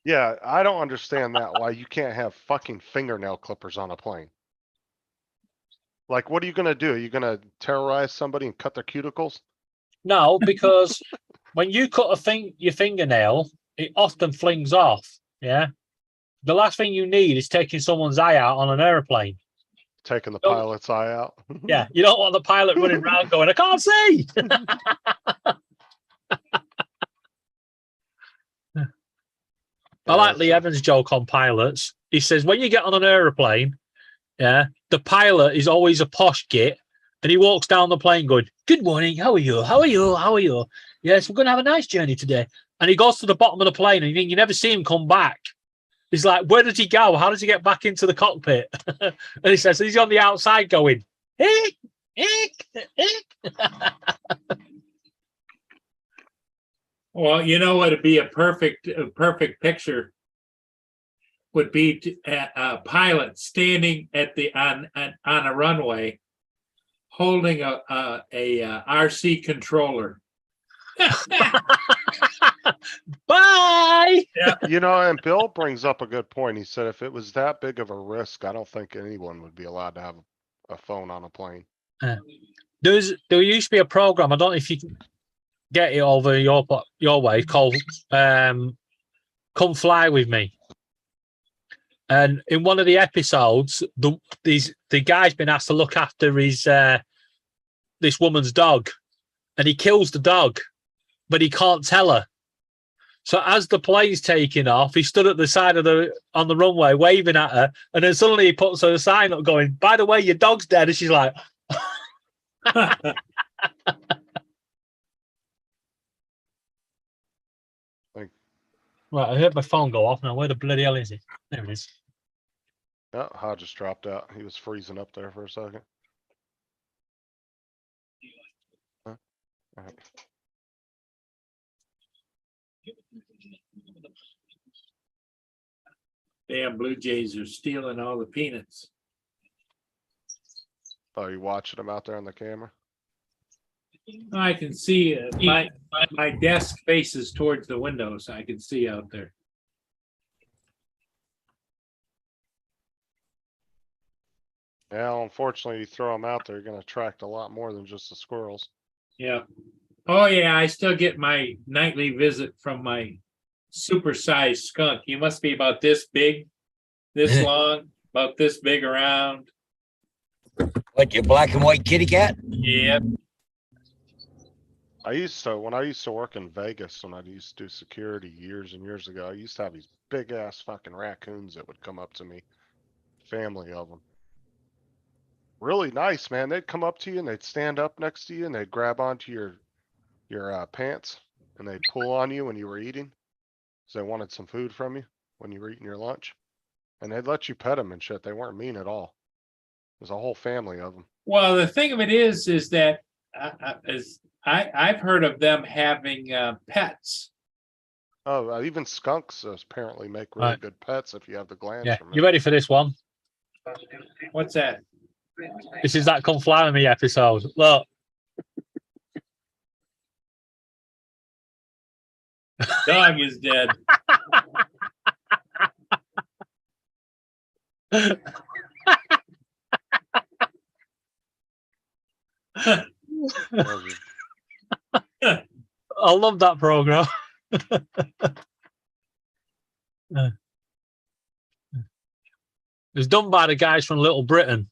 Yeah, I don't understand that, why you can't have fucking fingernail clippers on a plane. Like, what are you gonna do? Are you gonna terrorize somebody and cut their cuticles? No, because when you cut your fingernail, it often flings off. Yeah. The last thing you need is taking someone's eye out on an airplane. Taking the Don't- pilot's eye out? Yeah, you don't want the pilot running around going, I can't see. I like Lee Evans' joke on pilots. He says, when you get on an aeroplane, yeah, the pilot is always a posh git, and he walks down the plane going, good morning, how are you? How are you? How are you? Yes, we're going to have a nice journey today. And he goes to the bottom of the plane, and you never see him come back. He's like, where did he go? How does he get back into the cockpit? And he says, he's on the outside going, eek, eek, eek. Well, you know what would be a perfect picture would be a pilot standing at on a runway holding a RC controller. Bye. You know, and Bill brings up a good point. He said if it was that big of a risk, I don't think anyone would be allowed to have a phone on a plane. There used to be a program. I don't know if you can get it over your way, called Come Fly With Me. And in one of the episodes, the guy's been asked to look after his this woman's dog, and he kills the dog. but he can't tell her. So as the plane's taking off, he stood at the side of on the runway waving at her, and then suddenly he puts her a sign up going, "By the way, your dog's dead." And she's like, right, I heard my phone go off now. Where the bloody hell is it? There it is. Oh, Hodges dropped out. He was freezing up there for a second. Huh? All right. Damn Blue Jays are stealing all the peanuts. Oh, you watching him out there on the camera? I can see my desk faces towards the window, so I can see out there. Yeah, unfortunately, you throw them out there, you're gonna attract a lot more than just the squirrels. Yeah. Oh, yeah, I still get my nightly visit from my supersized skunk. He must be about this big, this long, about this big around. What, your black and white kitty cat? Yep. When I used to work in Vegas, when I used to do security years and years ago, I used to have these big ass fucking raccoons that would come up to me. Family of them. Really nice, man. They'd come up to you and they'd stand up next to you and they'd grab onto your pants and they'd pull on you when you were eating. So they wanted some food from you when you were eating your lunch. And they'd let you pet them and shit. They weren't mean at all. There's a whole family of them. Well, the thing of it is that I've heard of them having pets. Oh, even skunks apparently make really good pets if you have the glands Yeah, from you it. ready for this one? What's that? This is that Come Fly With Me episode. Look. Dog is dead. I love that program. It's done by the guys from Little Britain.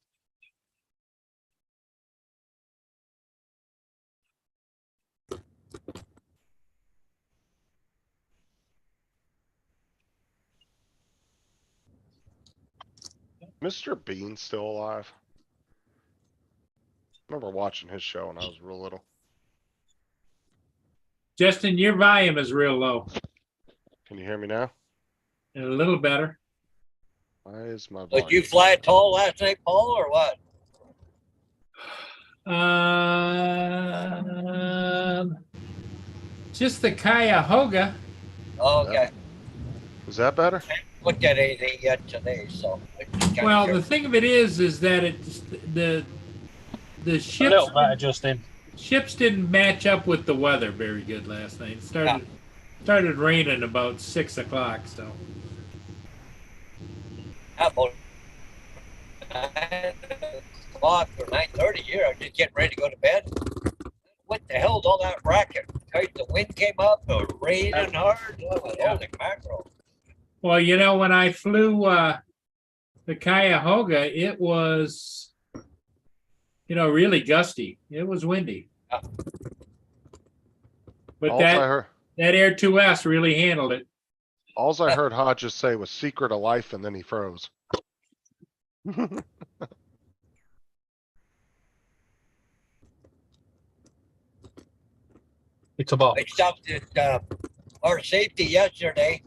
Mr. Bean's still alive. I remember watching his show when I was real little. Justin, your volume is real low. Can you hear me now? And a little better. Why is my Did you volume fly down? tall last night, Paul, or what? Just the Cuyahoga. Oh, okay. Is that better? Looked at anything yet today, so. Well, the thing of it is that it's the A ships little better, Justin. ships didn't match up with the weather very good last night. It started raining about 6 o'clock. So About 9 o'clock or 9:30 here, I'm just getting ready to go to bed. What the hell's all that racket? The wind came up, raining hard. Oh, holy mackerel. well, you know, when I flew the Cuyahoga, it was, you know, really gusty. It was windy. But Alls I that heard, Air 2S really handled it. alls I heard Hodges say was secret of life, and then he froze. It's about I stopped at our safety yesterday.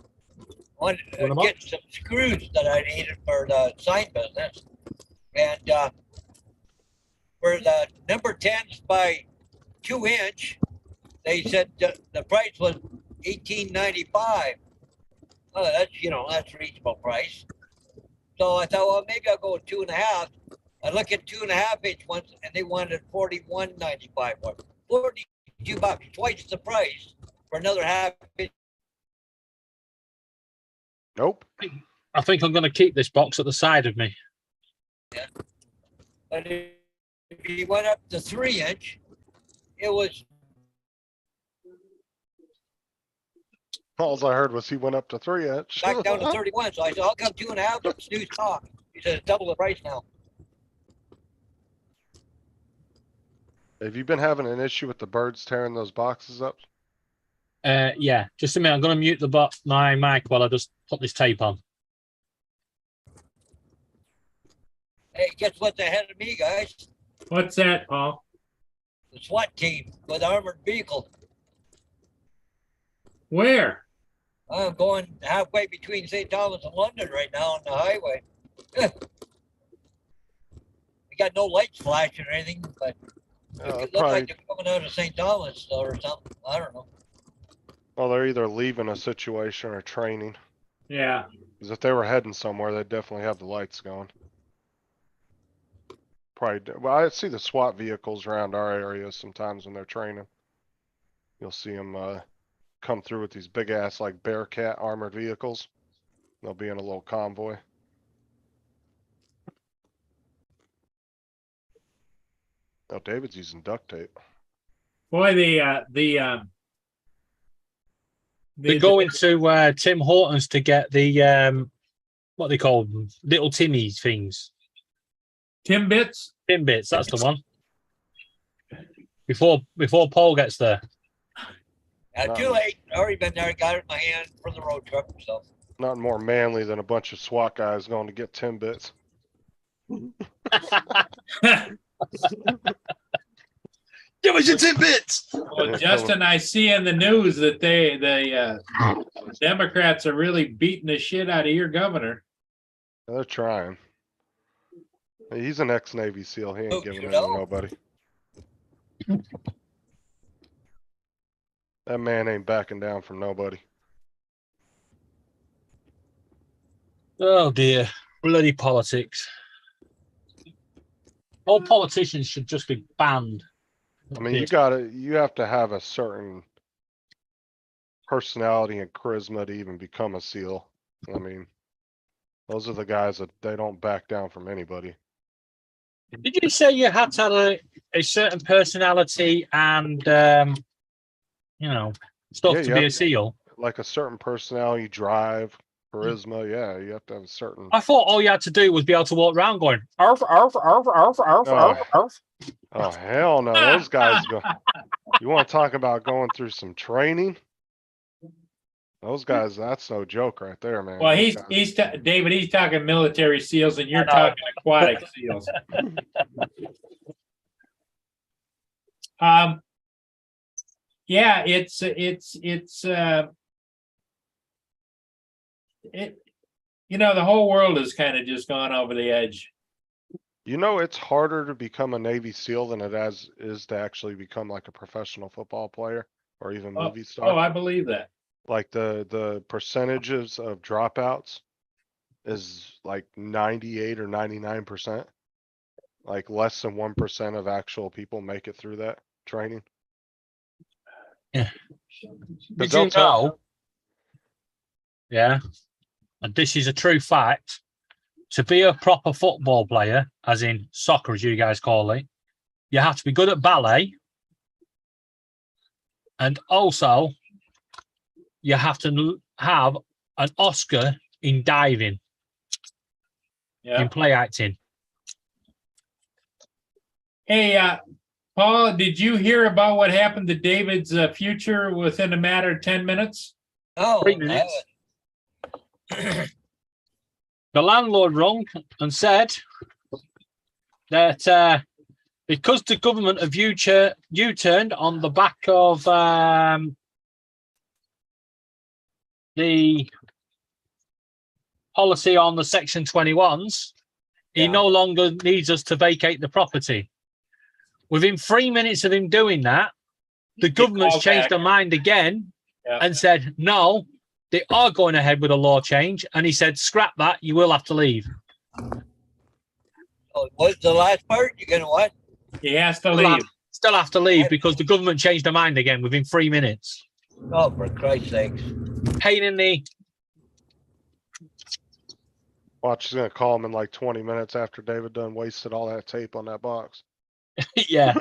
Wanted What to about? get some screws that I needed for the sign business. And for the number 10s by 2-inch, they said the price was $18.95. Oh, that's a reasonable price. So I thought, well, maybe I'll go with 2.5. I look at 2.5-inch ones, and they wanted $41.95. $42, twice the price for another half inch. Nope. I think I'm going to keep this box at the side of me. But if you went up to 3-inch, it was Alls I heard was he went up to 3-inch. back down to 31. So I said, I'll come 2.5. Snooze talk. He said, it's double the price now. Have you been having an issue with the birds tearing those boxes up? Yeah, just a minute. I'm going to mute my mic while I just put this tape on. Hey, guess what's ahead of me, guys? What's that, Paul? The SWAT team with armored vehicle. Where? I'm going halfway between St. Thomas and London right now on the highway. We got no lights flashing or anything, but it could look Probably, like they're coming out of St. Thomas or something. I don't know. well, they're either leaving a situation or training. Yeah. Because if they were heading somewhere, they'd definitely have the lights going. Well, I see the SWAT vehicles around our area sometimes when they're training. You'll see them come through with these big ass like Bearcat armored vehicles. They'll be in a little convoy. Oh, David's using duct tape. Boy, They're going to Tim Hortons to get the what they call them, little Timmy things. Timbits. Timbits, that's the one. Before Paul gets there. Too late. I already been there. Got it in my hand for the road truck. So Nothing more manly than a bunch of SWAT guys going to get Timbits. Give us your tidbits. Well, Justin, I see in the news that the Democrats are really beating the shit out of your governor. They're trying. He's an ex-Navy SEAL. He ain't Oh, giving you in to know? nobody. That man ain't backing down from nobody. Oh dear, bloody politics. All politicians should just be banned. I mean, you have to have a certain personality and charisma to even become a SEAL. I mean, those are the guys that they don't back down from anybody. Did you say you had to have a certain personality and stuff Yeah, to you be have a SEAL? Like a certain personality, drive, charisma. Yeah, you have to have a certain. I thought all you had to do was be able to walk around going arf arf arf arf arf arf arf. Oh hell no! Those guys go. You want to talk about going through some training? Those guys, that's no joke right there, man. Well, Those guys- David, he's talking military SEALs and you're I know. talking aquatic SEAls. Yeah, the whole world has kind of just gone over the edge. You know, it's harder to become a Navy SEAL than it is to actually become like a professional football player or even movie star. Oh, I believe that. Like the percentages of dropouts is like 98 or 99%. Like less than 1% of actual people make it through that training. Yeah. But Did you they'll tell- know? Yeah, and this is a true fact. To be a proper football player, as in soccer, as you guys call it, you have to be good at ballet, and also you have to have an Oscar in diving, Yeah. in play acting. Hey, Paul, did you hear about what happened to David's future within a matter of 10 minutes? oh, 3 minutes. The landlord rung and said that because the government have U-turned on the back of the policy on the Section 21s, he Yeah. no longer needs us to vacate the property. Within 3 minutes of him doing that, the government's called changed back. their mind again Yeah. and said, no, they are going ahead with a law change. And he said, scrap that, you will have to leave. Oh, what's the last part? You gonna what? He has to leave. Still have to leave because the government changed their mind again within 3 minutes. Oh, for Christ's sakes. Pain in the... Watch, she's gonna call him in like 20 minutes after David done wasted all that tape on that box. yeah.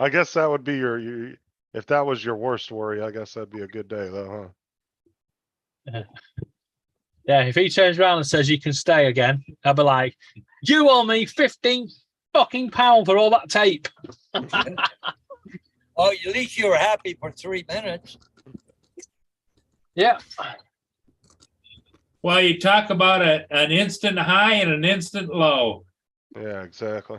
I guess that would be your if that was your worst worry, I guess that'd be a good day though, huh? Yeah, if he turns around and says you can stay again, I'll be like, you owe me 15 fucking pound for all that tape. Oh, at least you were happy for 3 minutes. Yeah. Well, you talk about an instant high and an instant low. Yeah, exactly.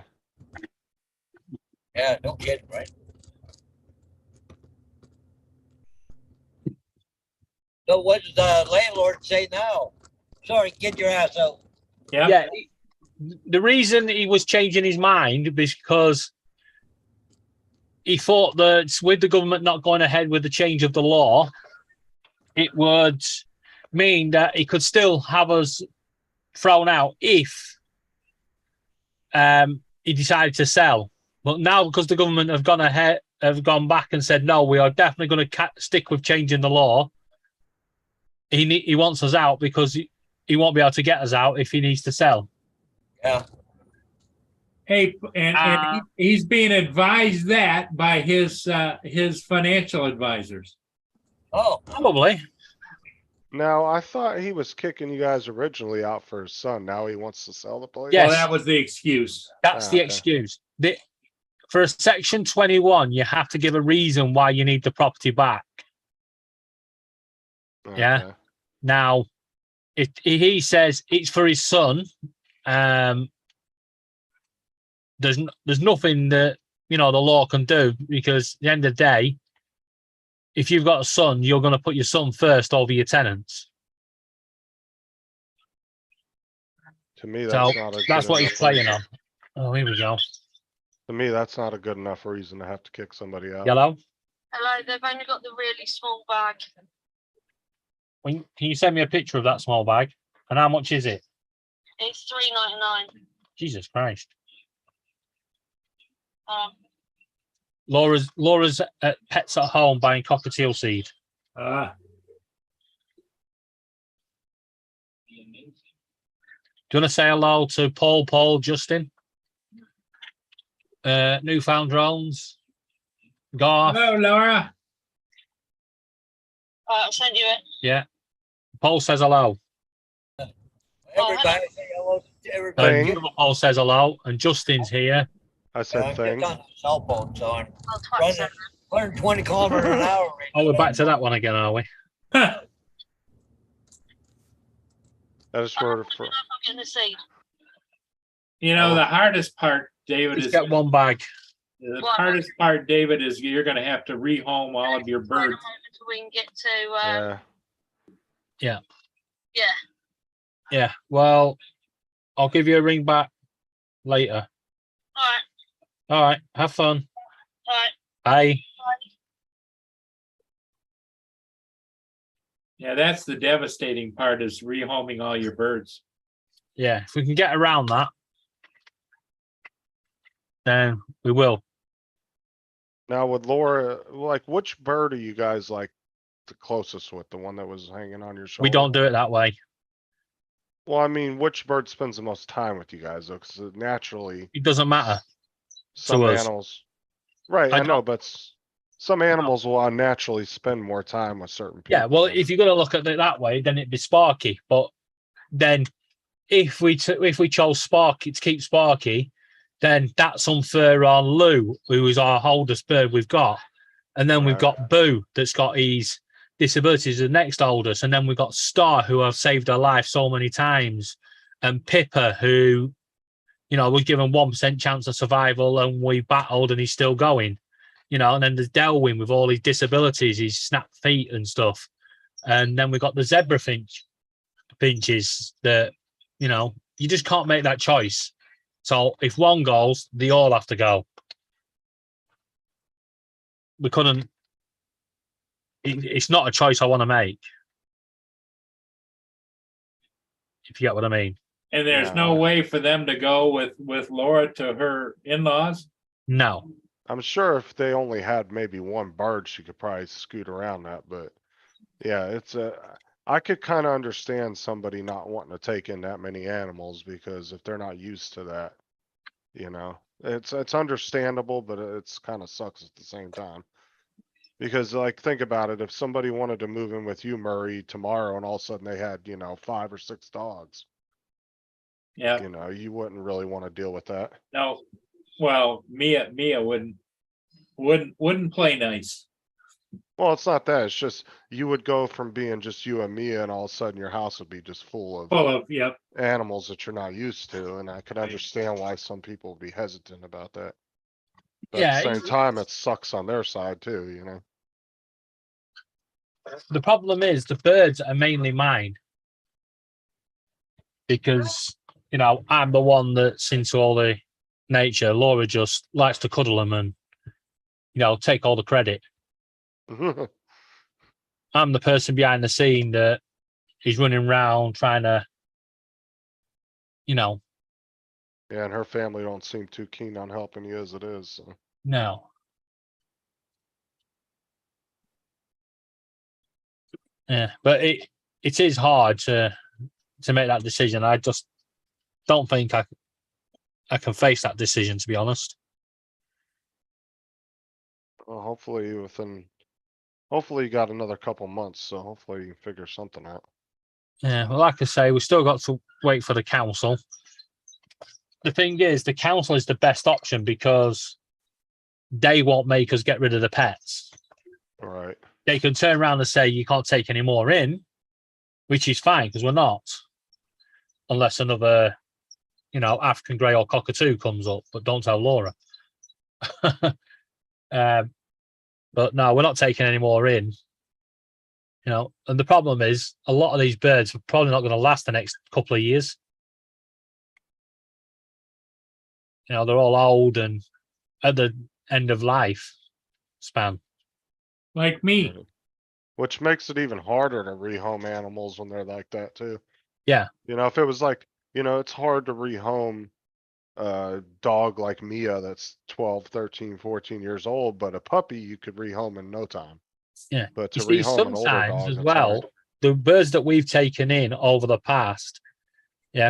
Yeah, no kidding, right? So what does the landlord say now? Sorry, get your ass out. Yeah. Yeah. The reason he was changing his mind is because he thought that with the government not going ahead with the change of the law, it would mean that he could still have us thrown out if he decided to sell. But now, because the government have gone back and said no, we are definitely going to stick with changing the law. He wants us out because he won't be able to get us out if he needs to sell. Yeah. Hey, and he's being advised that by his financial advisors. Oh, Probably. Now, I thought he was kicking you guys originally out for his son. Now he wants to sell the place? Yes. Well, that was the excuse. That's the okay. excuse. For a Section 21, you have to give a reason why you need the property back. Yeah. Okay. Now, if he says it's for his son, there's nothing that the law can do, because at the end of the day, if you've got a son, you're going to put your son first over your tenants. To me, So that's not a that's good what he's enough playing reason. on. Oh, here we go. To me, that's not a good enough reason to have to kick somebody out. Yellow. Hello, they've only got the really small bag. Can you send me a picture of that small bag? And how much is it? It's $3.99. Jesus Christ. Um, Laura's at Pets at Home buying cockatiel seed. Ah, Do you want to say hello to Paul, Justin? Newfound Drones. Garth. hello, Laura. I sent you it. Yeah. Paul says hello. everybody say hello to everybody. Thing. And the other Paul says hello. And Justin's here. I said I'm thing. just on the cell phone, so I'm Oh, running 27. 120 kilometers an hour. Oh, we're back to that one again, are we? I just wrote it for. I'm getting the seed. You know, the hardest part, David, Let's is get one bag. the hardest part, David, is you're going to have to rehome all of your birds. Until we can get to, Yeah. Yeah. Well, I'll give you a ring back later. all right, All right. Have fun. all right. Bye. Yeah, that's the devastating part, is rehoming all your birds. Yeah. If we can get around that, then we will. Now with Laura, like, which bird are you guys like the closest with? The one that was hanging on your shoulder? We don't do it that way. Well, I mean, which bird spends the most time with you guys though? Because naturally, It doesn't matter. some us. animals. Right, I I know, don't- but some animals will unnaturally spend more time with certain people. Yeah. Well, if you're going to look at it that way, then it'd be Sparky. But then if we chose Sparky to keep Sparky, then that's unfair on Lou, who is our oldest bird we've got. And then we've Right. got Boo, that's got his disabilities, the next oldest. And then we've got Star, who have saved her life so many times. And Pippa, who, was given 1% chance of survival and we battled and he's still going. And then there's Delwyn with all his disabilities, his snapped feet and stuff. And then we've got the zebra finches that, you just can't make that choice. So if one goes, they all have to go. We couldn't. It's not a choice I want to make. If you get what I mean. And there's Yeah. no way for them to go with Laura to her in-laws. No. I'm sure if they only had maybe one bird, she could probably scoot around that, but yeah, I could kind of understand somebody not wanting to take in that many animals because if they're not used to that, it's understandable, but it's kind of sucks at the same time. Because like, think about it, if somebody wanted to move in with you, Murray, tomorrow and all of a sudden they had, 5 or 6 dogs, Yeah, you wouldn't really want to deal with that. no. Well, Mia Wouldn't play nice. Well, it's not that. It's just you would go from being just you and Mia, and all of a sudden your house would be just full of Full of, yep. animals that you're not used to, and I could understand why some people would be hesitant about that. But Yeah, at the same time, it sucks on their side too, you know? the problem is the birds are mainly mine because I'm the one that's into all the nature. Laura just likes to cuddle them and take all the credit. I'm the person behind the scene that is running around trying to, Yeah, and her family don't seem too keen on helping you as it is, so. no. Yeah, but it is hard to make that decision. I just don't think I can face that decision, to be honest. Well, hopefully you got another couple months, so hopefully you can figure something out. Yeah, well, like I say, we've still got to wait for the council. The thing is, the council is the best option because they won't make us get rid of the pets. All right. They can turn around and say you can't take any more in, which is fine because we're not, unless another, African grey or cockatoo comes up. But don't tell Laura. But no, we're not taking any more in. And the problem is a lot of these birds are probably not going to last the next couple of years. They're all old and at the end of life span. Like me. Which makes it even harder to rehome animals when they're like that too. Yeah. If it was like, it's hard to rehome a dog like Mia that's 12, 13, 14 years old, but a puppy you could rehome in no time. Yeah. But to You see, rehome an older sometimes dog, as it's well, hard. the birds that we've taken in over the past,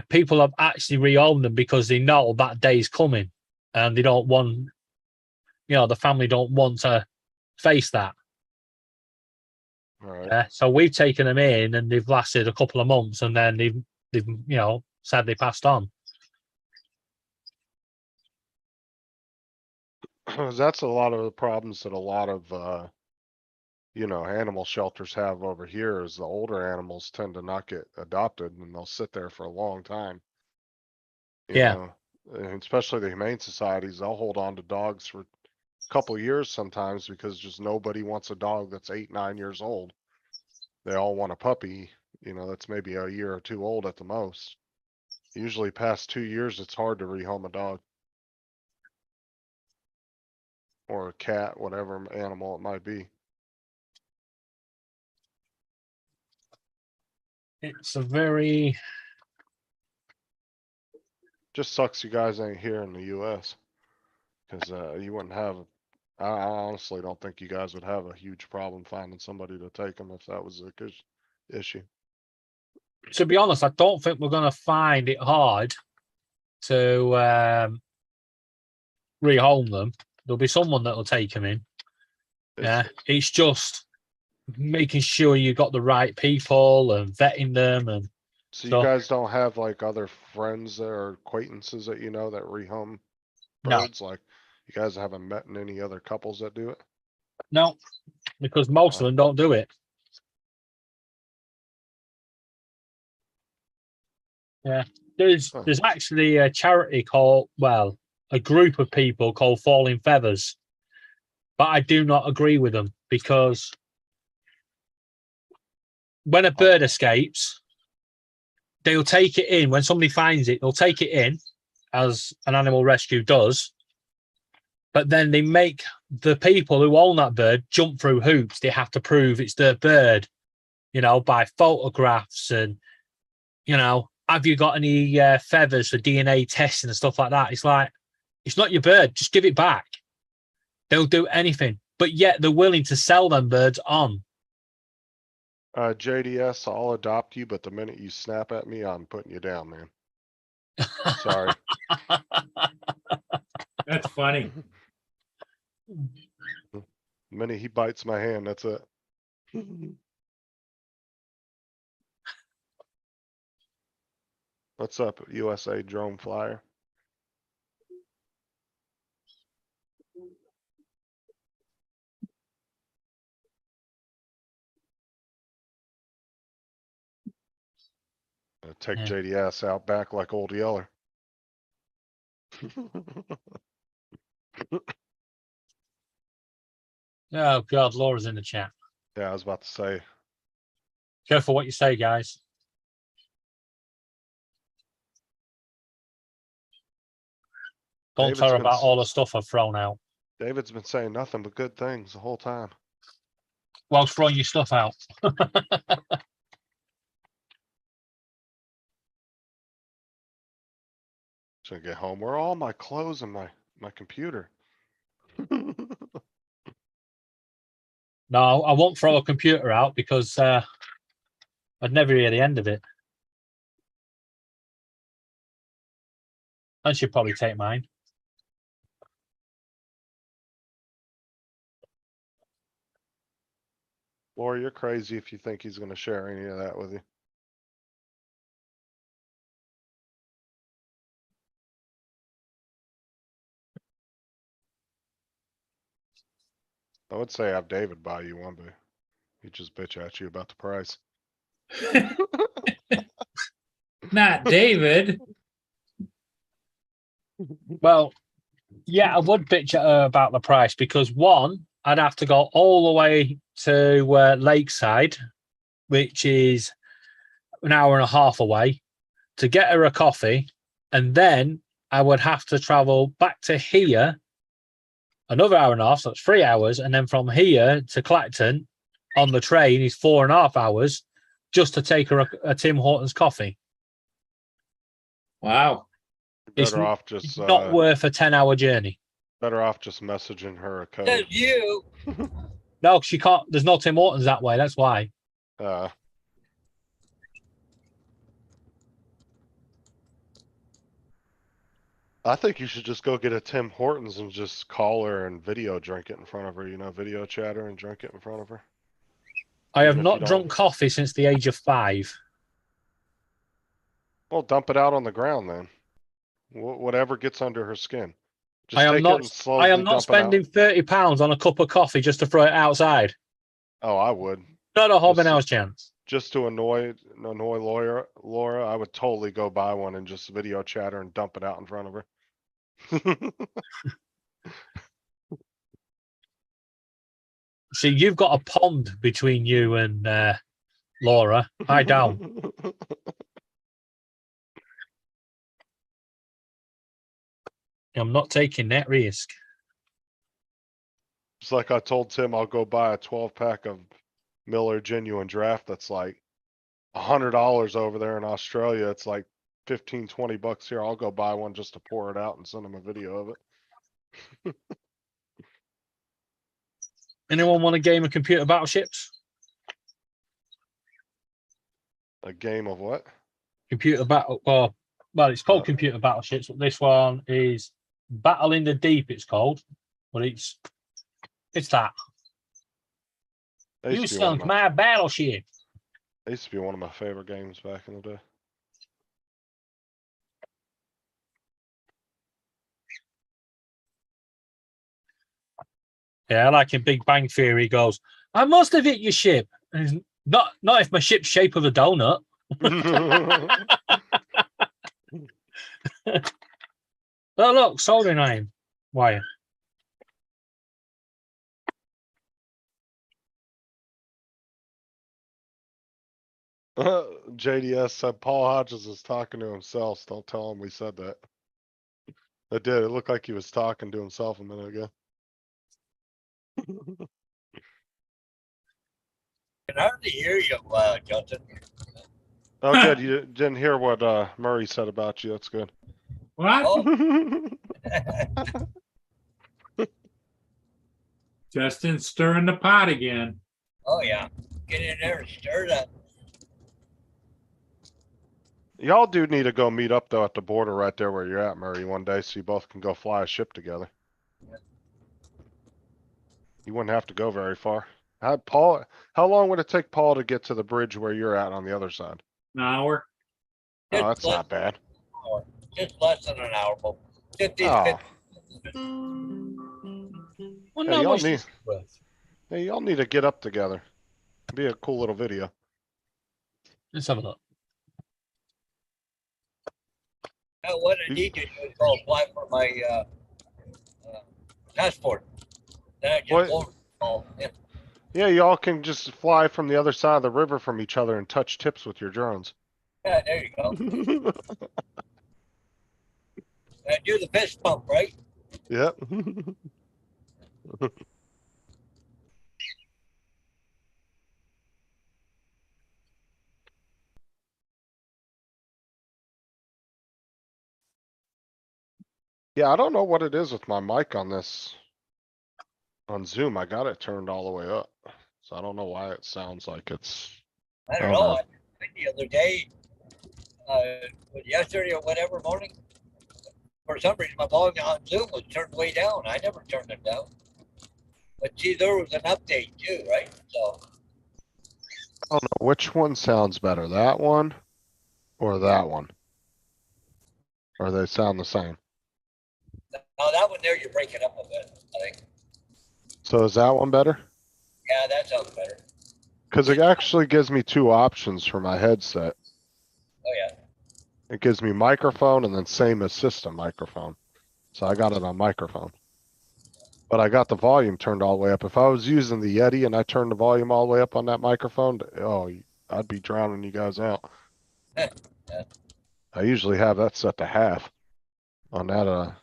people have actually rehomed them because they know that day is coming and they don't want, the family don't want to face that. Right. So we've taken them in and they've lasted a couple of months and then they've sadly passed on. That's a lot of the problems that a lot of, animal shelters have over here is the older animals tend to not get adopted and they'll sit there for a long time. Yeah. And especially the humane societies, they'll hold on to dogs for a couple of years sometimes because just nobody wants a dog that's 8, 9 years old. They all want a puppy, that's maybe a year or two old at the most. Usually past 2 years, it's hard to rehome a dog. Or a cat, whatever animal it might be. It's a very... Just sucks you guys ain't here in the US. Cause you wouldn't have, I honestly don't think you guys would have a huge problem finding somebody to take them if that was the issue. To be honest, I don't think we're going to find it hard to rehome them. There'll be someone that'll take them in. It's just making sure you got the right people and vetting them. And so you guys don't have like other friends or acquaintances that that rehome birds? No. Like you guys haven't met any other couples that do it? No, because most of them don't do it. Yeah, there's actually a charity called, a group of people called Falling Feathers, but I do not agree with them because when a bird escapes, they'll take it in. When somebody finds it, they'll take it in, as an animal rescue does, but then they make the people who own that bird jump through hoops. They have to prove it's their bird, by photographs and, have you got any feathers for DNA testing and stuff like that? It's like, it's not your bird. Just give it back. They'll do anything, but yet they're willing to sell them birds on. JDS, I'll adopt you, but the minute you snap at me, I'm putting you down, man. Sorry. That's funny. The minute he bites my hand, that's it. What's up, USA Drone Flyer? Take Yeah. JDS out back like old Yeller. Oh God, Laura's in the chat. Yeah, I was about to say, Careful what you say, guys. Don't David's tell her been about s- all the stuff I've thrown out. David's been saying nothing but good things the whole time. Whilst throwing your stuff out. So I get home, where are all my clothes and my computer? No, I won't throw a computer out because I'd never hear the end of it. And she'd probably take mine. Laura, you're crazy if you think he's gonna share any of that with you. I would say have David buy you one, but he just bitch at you about the price. Not David. Well, yeah, I would bitch at her about the price because one, I'd have to go all the way to Lakeside, which is an hour and a half away, to get her a coffee, and then I would have to travel back to here another hour and a half, so it's 3 hours, and then from here to Clacton on the train is 4.5 hours just to take her a Tim Hortons coffee. Wow. It's Better off It's just, not worth a 10-hour journey. better off just messaging her a Says code. you. No, she can't. There's no Tim Hortons that way. That's why. Uh, I think you should just go get a Tim Hortons and just call her and video drink it in front of her, video chat her and drink it in front of her. I have Even if you not drunk don't- coffee since the age of 5. Well, dump it out on the ground then. Whatever gets under her skin. Just I am take not. it and slowly I am not dump it out. spending £30 on a cup of coffee just to throw it outside. Oh, I would. Not a hob in Just- house chance. Just to annoy Laura, I would totally go buy one and just video chat her and dump it out in front of her. See, you've got a pond between you and Laura. I don't. I'm not taking that risk. It's like I told Tim I'll go buy a 12-pack of Miller Genuine Draft that's like $100 over there in Australia. It's like 15, 20 bucks here. I'll go buy one just to pour it out and send him a video of it. Anyone want a game of computer battleships? A game of what? Computer battle. Well, it's called Uh, computer battleships, but this one is Battle in the Deep. It's called, but it's that. That You used to be one of sunk my- my battleship. that used to be one of my favorite games back in the day. Yeah, like in Big Bang Theory, he goes, I must have hit your ship. And he's, not if my ship's shape of a donut. Oh, look, soldering iron wire. JDS said Paul Hodges is talking to himself. So don't tell him we said that. It did. It looked like he was talking to himself a minute ago. Can hardly hear you, Justin. Oh, good. You didn't hear what Murray said about you. That's good. What? Oh, Justin stirring the pot again. oh yeah. Get in there and stir it up. Y'all do need to go meet up though at the border right there where you're at, Murray, one day so you both can go fly a ship together. You wouldn't have to go very far. How long would it take Paul to get to the bridge where you're at on the other side? An hour. Oh, that's not bad. Just less than an hour, but 50, Oh. 50. Well, Yeah, not y'all much need- this is worth. Hey, y'all need to get up together. Be a cool little video. Let's have a look. Now, what I need to do is go apply for my passport. Then I just What? go. Oh, yeah. Yeah, y'all can just fly from the other side of the river from each other and touch tips with your drones. Yeah, there you go. Do the fist pump, right? Yep. Yeah, I don't know what it is with my mic on this. On Zoom, I got it turned all the way up. So I don't know why it sounds like it's. I don't Oh, know. no. I went the other day, yesterday or whatever morning. For some reason, my volume on Zoom was turned way down. I never turned it down. But see, there was an update too, right? So I don't know which one sounds better, that one or that one? Or they sound the same. now that one there, you're breaking up a bit. I think. So is that one better? Yeah, that sounds better. Cause it actually gives me two options for my headset. Oh yeah. It gives me microphone and then same as system microphone. So I got it on microphone. But I got the volume turned all the way up. If I was using the Yeti and I turned the volume all the way up on that microphone, oh, I'd be drowning you guys out. Yeah. I usually have that set to half on that,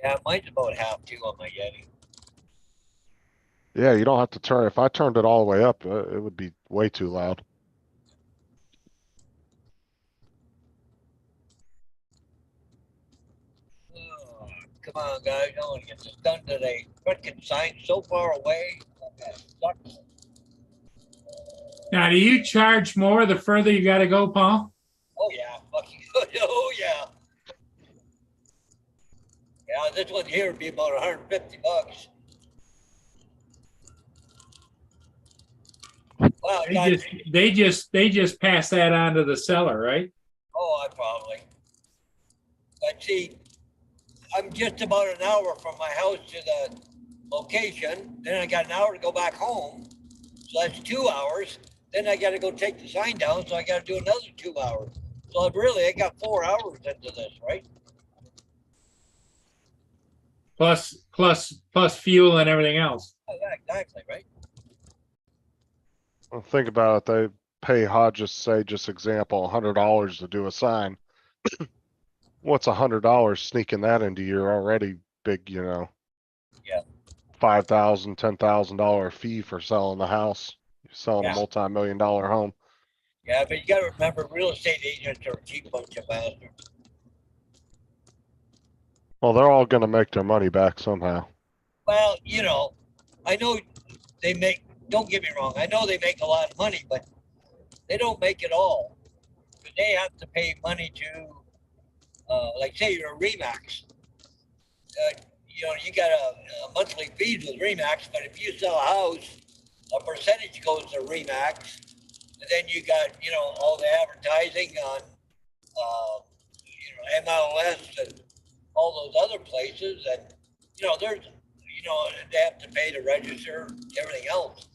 Yeah, mine's about half too on my Yeti. yeah, you don't have to turn, if I turned it all the way up, it would be way too loud. Oh, come on, guys. I want to get this done today. Frickin' sign so far away. Okay, sucks. Now, do you charge more the further you gotta go, Paul? Oh yeah, fucking oh yeah. Yeah, this one here would be about $150. Wow, guys. They just pass that on to the seller, right? Oh, I probably. But see, I'm just about an hour from my house to the location. Then I got an hour to go back home. So that's 2 hours. Then I got to go take the sign down. So I got to do another 2 hours. So I got 4 hours into this, right? Plus fuel and everything else. Oh, yeah, exactly, right? Well, think about it, they pay Hodges, say, just example, $100 to do a sign. What's $100 sneaking that into your already big, Yeah. $5,000, $10,000 fee for selling the house? You're selling Yeah. a multi-million-dollar home. Yeah, but you got to remember, real estate agents are a cheap bunch of bastards. Well, they're all gonna make their money back somehow. Well, you know, I know they make, don't get me wrong, I know they make a lot of money, but they don't make it all. They have to pay money to, like say you're a Remax. You know, you got a monthly fees with Remax, but if you sell a house, a percentage goes to Remax. And then you got, you know, all the advertising on, you know, MLS and all those other places. And, you know, there's, you know, they have to pay to register, everything else.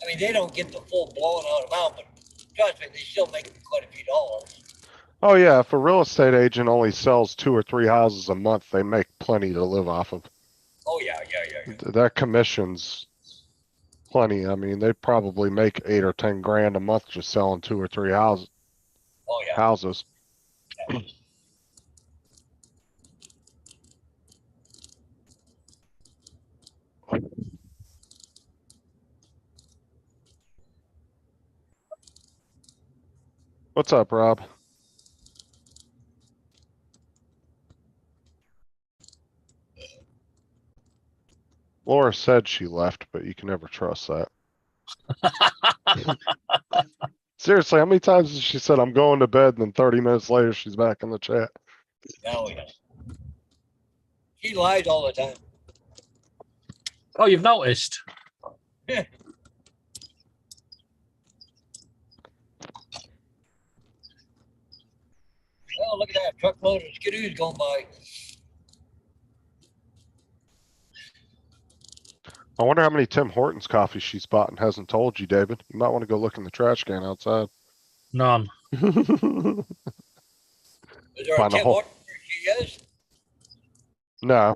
I mean, they don't get the full blown out amount, but trust me, they still make quite a few dollars. Oh yeah, if a real estate agent only sells 2 or 3 houses a month, they make plenty to live off of. Oh, yeah. That commission's plenty. I mean, they probably make 8 or 10 grand a month just selling 2 or 3 houses. Oh, yeah. Houses. What's up, Rob? Laura said she left, but you can never trust that. Seriously, how many times has she said I'm going to bed and then 30 minutes later she's back in the chat? Oh, yeah. She lies all the time. Oh, you've noticed? Oh, look at that truckload of skidoos going by. I wonder how many Tim Hortons coffees she's bought and hasn't told you, David. You might want to go look in the trash can outside. None. Is there a Find a Tim whole- Hortons she is? No,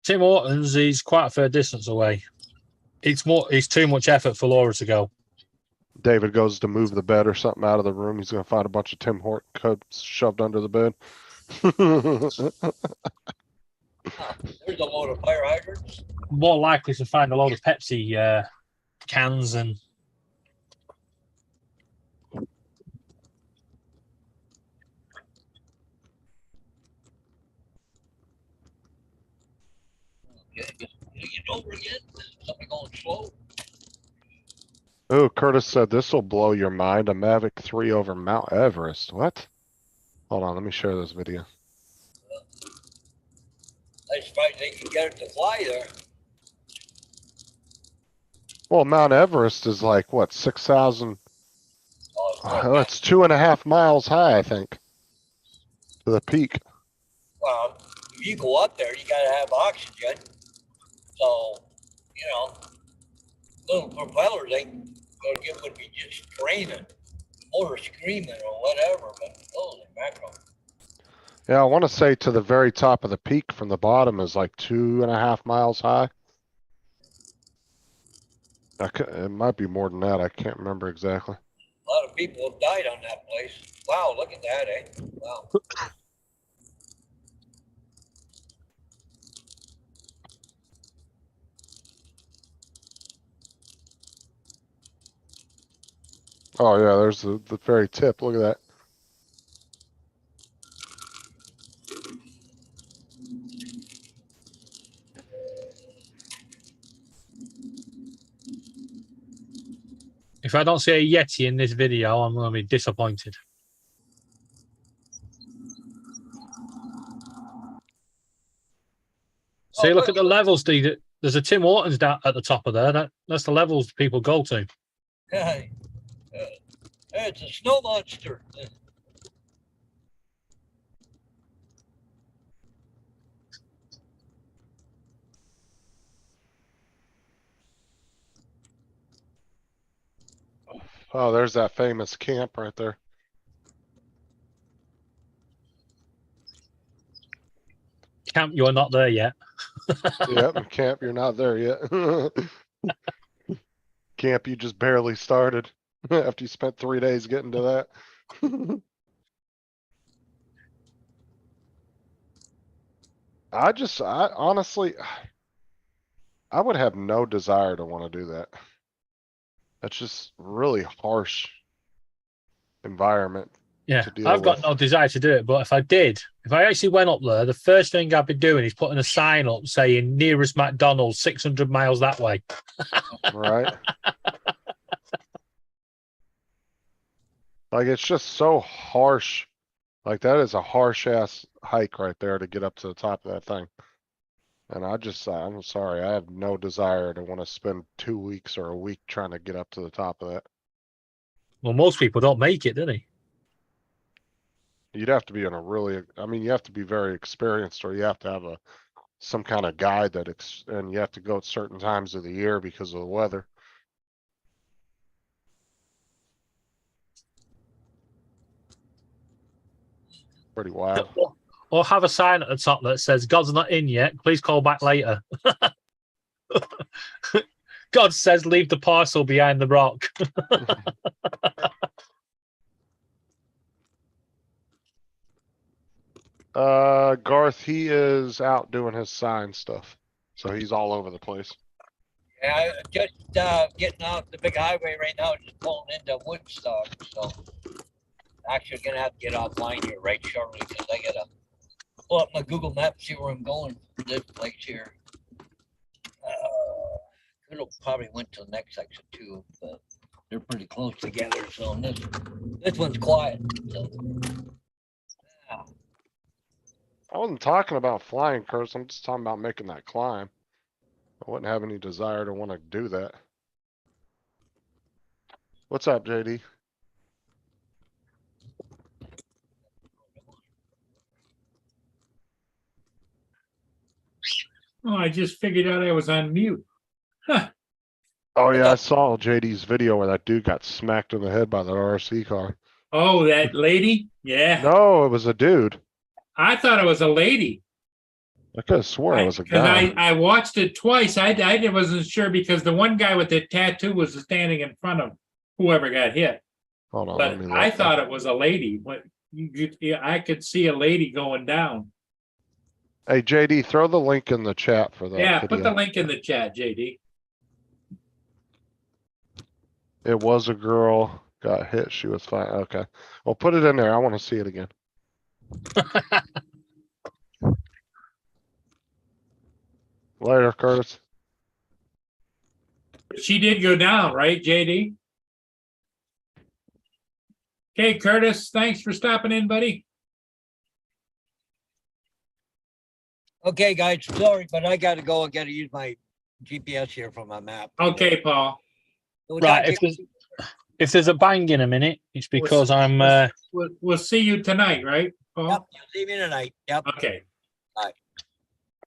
Tim Hortons is quite a fair distance away. It's too much effort for Laura to go. David goes to move the bed or something out of the room. He's gonna find a bunch of Tim Horton cups shoved under the bed. There's a load of fire hydrants. More likely to find a load of Pepsi cans and Okay, get over again. Something going slow. Oh, Curtis said this will blow your mind. A Mavic 3 over Mount Everest. What? Hold on, let me share this video. I'm surprised they can get it to fly there. Well, Mount Everest is like what, 6,000? Oh, Oh, it's 2.5 miles high, I think. To the peak. well, if you go up there, you gotta have oxygen. So, you know, little propellers, would be just straining, or screaming or whatever, but holy mackerel. Yeah, I want to say to the very top of the peak from the bottom is like 2.5 miles high. It might be more than that. I can't remember exactly. A lot of people have died on that place. Wow, look at that, eh? Wow. Oh yeah, there's the very tip. Look at that. if I don't see a Yeti in this video, I'm going to be disappointed. See, look at the levels, Steve. There's a Tim Hortons down at the top of there. That's the levels people go to. Hey, it's a snow monster. Oh, there's that famous camp right there. Camp, you're not there yet. Yep, camp, you're not there yet. Camp, you just barely started after you spent 3 days getting to that. I honestly, I would have no desire to want to do that. That's just really harsh environment. Yeah, to deal I've got with. no desire to do it, but if I actually went up there, the first thing I'd be doing is putting a sign up saying nearest McDonald's 600 miles that way. Right? Like, it's just so harsh. Like, that is a harsh ass hike right there to get up to the top of that thing. And I'm sorry, I have no desire to want to spend 2 weeks or a week trying to get up to the top of that. Well, most people don't make it, do they? You'd have to be in a really, I mean, you have to be very experienced, or you have to have some kind of guide and you have to go at certain times of the year because of the weather. Pretty wild. Or have a sign at the top that says, God's not in yet. Please call back later. God says, leave the parcel behind the rock. Garth, he is out doing his sign stuff. So he's all over the place. Yeah, I just getting off the big highway right now, just pulling into Woodstock. So actually gonna have to get offline here right shortly because I gotta pull up my Google Map, see where I'm going for this place here. Could have probably went to the next section too, but they're pretty close together. So this one's quiet. So, yeah. I wasn't talking about flying, Curse. I'm just talking about making that climb. I wouldn't have any desire to want to do that. What's up, JD? Oh, I just figured out I was on mute. Oh yeah, I saw JD's video where that dude got smacked in the head by the RC car. Oh, that lady? Yeah. No, it was a dude. I thought it was a lady. I could have swore it was a Because guy. I watched it twice. I wasn't sure because the one guy with the tattoo was standing in front of whoever got hit. Hold on, let But me I look. thought it was a lady. But I could see a lady going down. Hey, JD, throw the link in the chat for that Yeah, put the video. link in the chat, JD. It was a girl, got hit, she was fine, okay. Well, put it in there, I wanna see it again. Later, Curtis. She did go down, right, JD? Okay, Curtis, thanks for stopping in, buddy. Okay, guys, sorry, but I gotta go. I gotta use my GPS here for my map. Okay, Paul. We'll Right. talk to If there's a bang in a minute, it's because I'm. We'll see you tonight, right, Paul? Yep, see me tonight. Yep. Okay.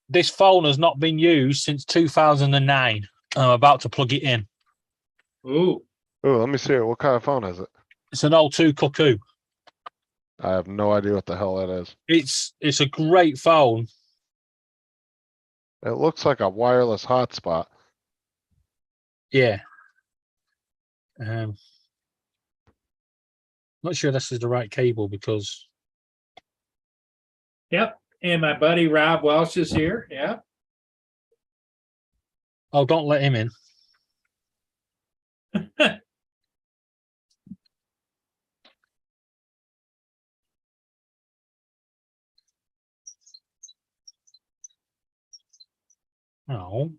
This phone has not been used since 2009. I'm about to plug it in. Ooh, Ooh, let me see it, what kind of phone is it? It's an O2 Cuckoo. I have no idea what the hell that is. It's a great phone. It looks like a wireless hotspot. Yeah. Not sure this is the right cable because yep. And my buddy Rob Welsh is here. Yeah. don't let him in. Oh.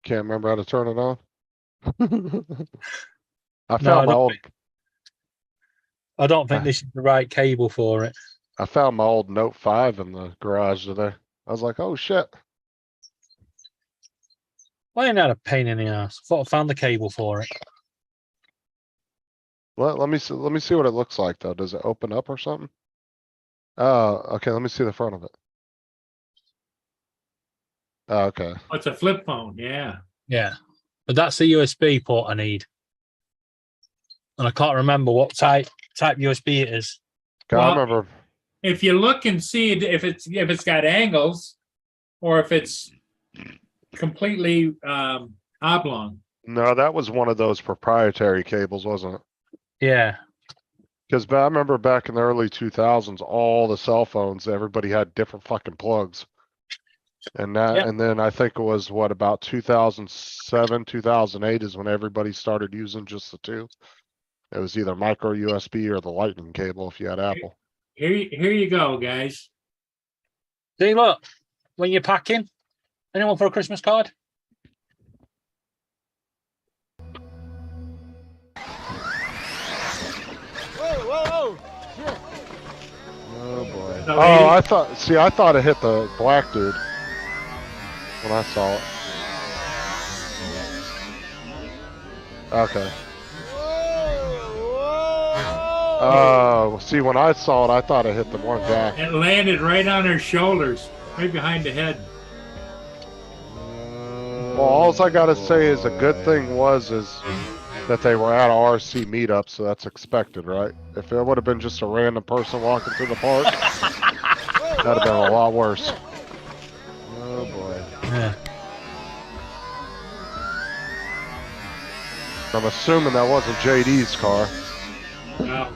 Can't remember how to turn it on. I No, found my old, I don't think this is the right cable for it. I found my old Note 5 in the garage today. I was like, oh shit. Why ain't that a pain in the ass? I thought I found the cable for it. Let me see what it looks like though. Does it open up or something? Oh, okay, let me see the front of it. Oh, okay. Oh, it's a flip phone. Yeah. Yeah. But that's the USB port I need. And I can't remember what type USB it is. I Well, remember, If you look and see if it's got angles or if it's completely oblong. no, that was one of those proprietary cables, wasn't it? Yeah. Cause I remember back in the early 2000s, all the cell phones, everybody had different fucking plugs. And that, Yep. and then I think it was what, about 2007, 2008 is when everybody started using just the two. It was either micro USB or the lightning cable if you had Apple. Here you go, guys. See, look, when you're packing, anyone for a Christmas card? Oh boy. No, Oh, lady. I thought it hit the black dude. When I saw it. Okay. Oh, see, when I saw it, I thought it hit the one guy. It landed right on her shoulders, right behind the head. Well, all I gotta say is a good thing is that they were at a RC meetup, so that's expected, right? If it would have been just a random person walking through the park, that'd have been a lot worse. Oh boy. Yeah. I'm assuming that wasn't JD's car. Wow.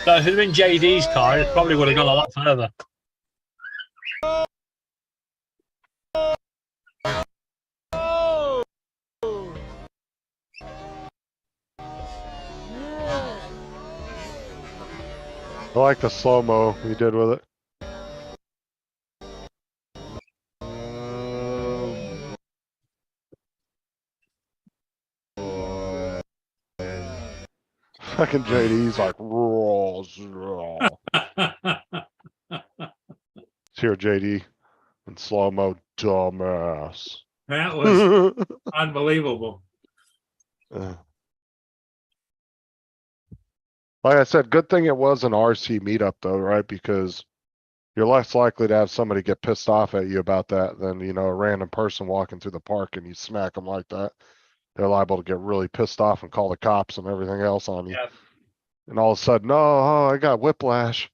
So if it had been JD's car, it probably would have gone a lot further. I like the slow-mo you did with it. Fucking JD's like, raw. Here, JD, in slow-mo, dumbass. That was unbelievable. Uh. Like I said, good thing it was an RC meetup though, right? Because you're less likely to have somebody get pissed off at you about that than, you know, a random person walking through the park and you smack them like that. They're liable to get really pissed off and call the cops and everything else on you. Yeah. And all of a sudden, oh, I got whiplash.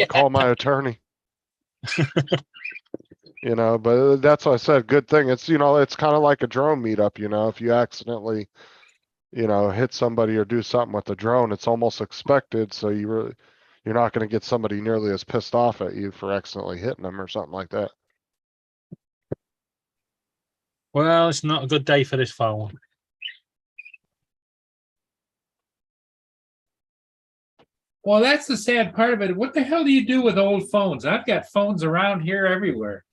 Call my attorney. You know, but that's what I said. Good thing it's, you know, it's kind of like a drone meetup, you know, if you accidentally, you know, hit somebody or do something with the drone, it's almost expected. So you're not going to get somebody nearly as pissed off at you for accidentally hitting them or something like that. Well, it's not a good day for this phone. Well, that's the sad part of it. What the hell do you do with old phones? I've got phones around here everywhere.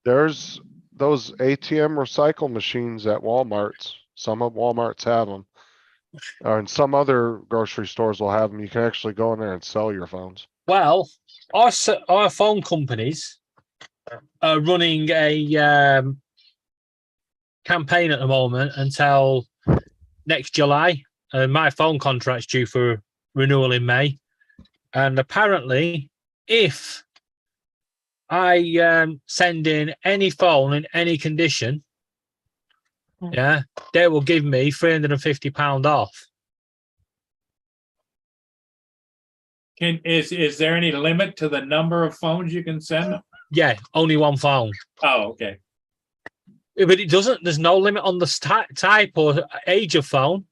There's those ATM recycle machines at Walmart's. Some of Walmart's have them. And some other grocery stores will have them. You can actually go in there and sell your phones. Well, our phone companies are running a campaign at the moment until next July. My phone contract's due for renewal in May. And apparently, if I send in any phone in any condition, yeah, they will give me £350 off. Is there any limit to the number of phones you can send? Yeah, only one phone. Oh, okay. But it doesn't, there's no limit on the type or age of phone.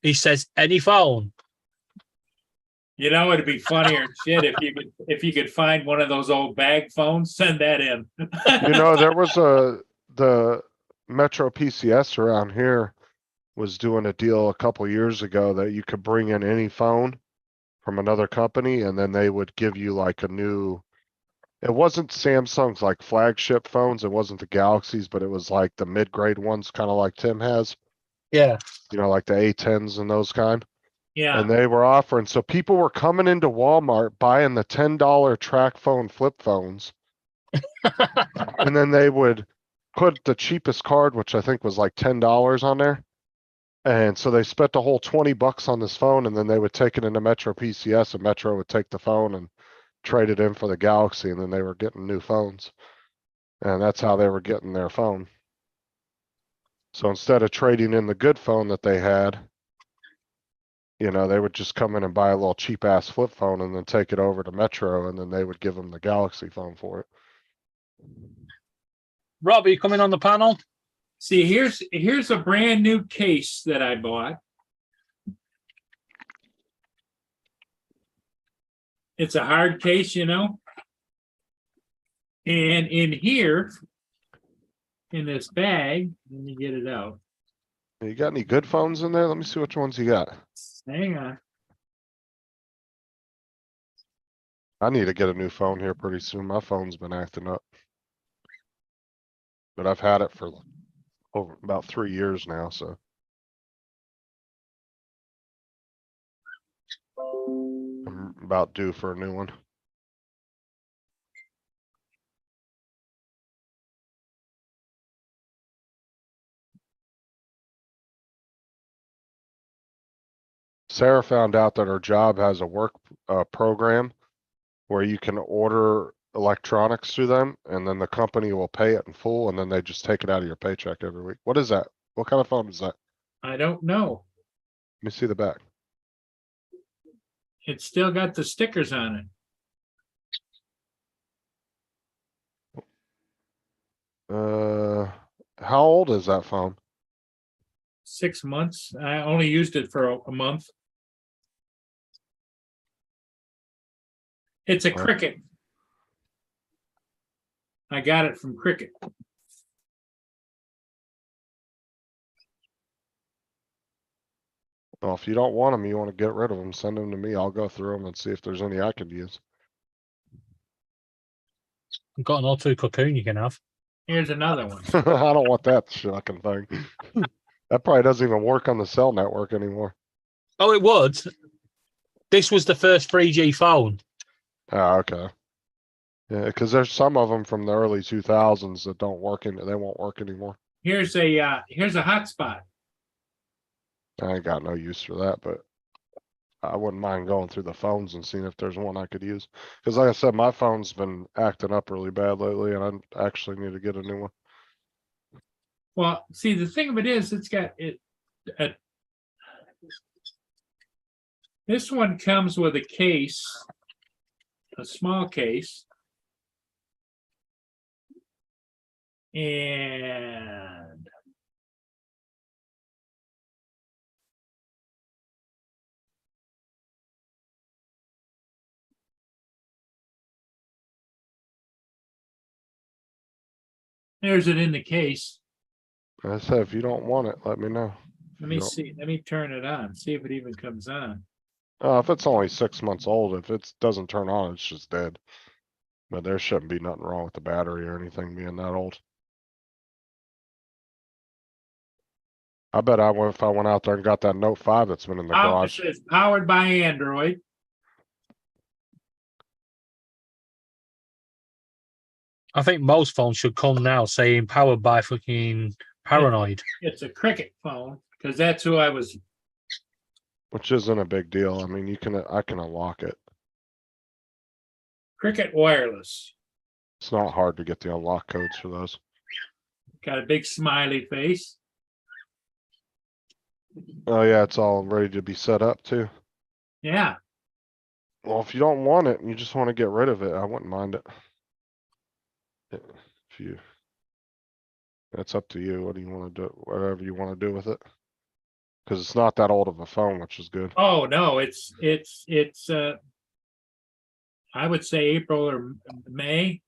He says any phone. You know, it'd be funnier shit if you could find one of those old bag phones, send that in. You know, there was the Metro PCS around here was doing a deal a couple years ago that you could bring in any phone from another company and then they would give you like a new, it wasn't Samsung's like flagship phones, it wasn't the Galaxies, but it was like the mid-grade ones, kind of like Tim has, Yeah. you know, like the A10s and those kind. Yeah, And they were offering, so people were coming into Walmart buying the $10 track phone flip phones. And then they would put the cheapest card, which I think was like $10 on there. And so they spent a whole $20 on this phone and then they would take it into Metro PCS and Metro would take the phone and trade it in for the Galaxy and then they were getting new phones. And that's how they were getting their phone. So instead of trading in the good phone that they had, you know, they would just come in and buy a little cheap ass flip phone and then take it over to Metro and then they would give them the Galaxy phone for it. Rob, are you coming on the panel? see, here's a brand new case that I bought. It's a hard case, you know. And in here, in this bag, let me get it out. You got any good phones in there? Let me see which ones you got. Hang on. I need to get a new phone here pretty soon. My phone's been acting up. But I've had it for over about 3 years now, so. I'm about due for a new one. Sarah found out that her job has a work program where you can order electronics through them and then the company will pay it in full and then they just take it out of your paycheck every week. What is that? What kind of phone is that? I don't know. Let me see the back. It's still got the stickers on it. How old is that phone? 6 months. I only used it for a month. It's a Wow. Cricket. I got it from Cricket. Well, if you don't want them, you want to get rid of them, send them to me. I'll go through them and see if there's any I could use. I've got an O2 Cocoon you can have. Here's another one. I don't want that shocking thing. That probably doesn't even work on the cell network anymore. Oh, it would. This was the first 3G phone. Ah, okay. Yeah, because there's some of them from the early 2000s that don't work and they won't work anymore. Here's a hotspot. I ain't got no use for that, but I wouldn't mind going through the phones and seeing if there's one I could use. Cause like I said, my phone's been acting up really bad lately and I actually need to get a new one. Well, see, the thing of it is, it's got it. This one comes with a case, a small case. And there's it in the case. I said, if you don't want it, let me know. Let me see, let me turn it on, see if it even comes on. If it's only 6 months old, if it doesn't turn on, it's just dead. But there shouldn't be nothing wrong with the battery or anything being that old. I bet if I went out there and got that Note 5 that's been in the It garage. says powered by Android. I think most phones should come now saying powered by fucking Paranoid. It's a Cricket phone, because that's who I was. Which isn't a big deal. I mean, I can unlock it. Cricket Wireless. It's not hard to get the unlock codes for those. Got a big smiley face. Oh yeah, it's all ready to be set up too. Yeah, Well, if you don't want it and you just want to get rid of it, I wouldn't mind it. If you, that's up to you. What do you want to do? Whatever you want to do with it. Cause it's not that old of a phone, which is good. oh, no, it's I would say April or May.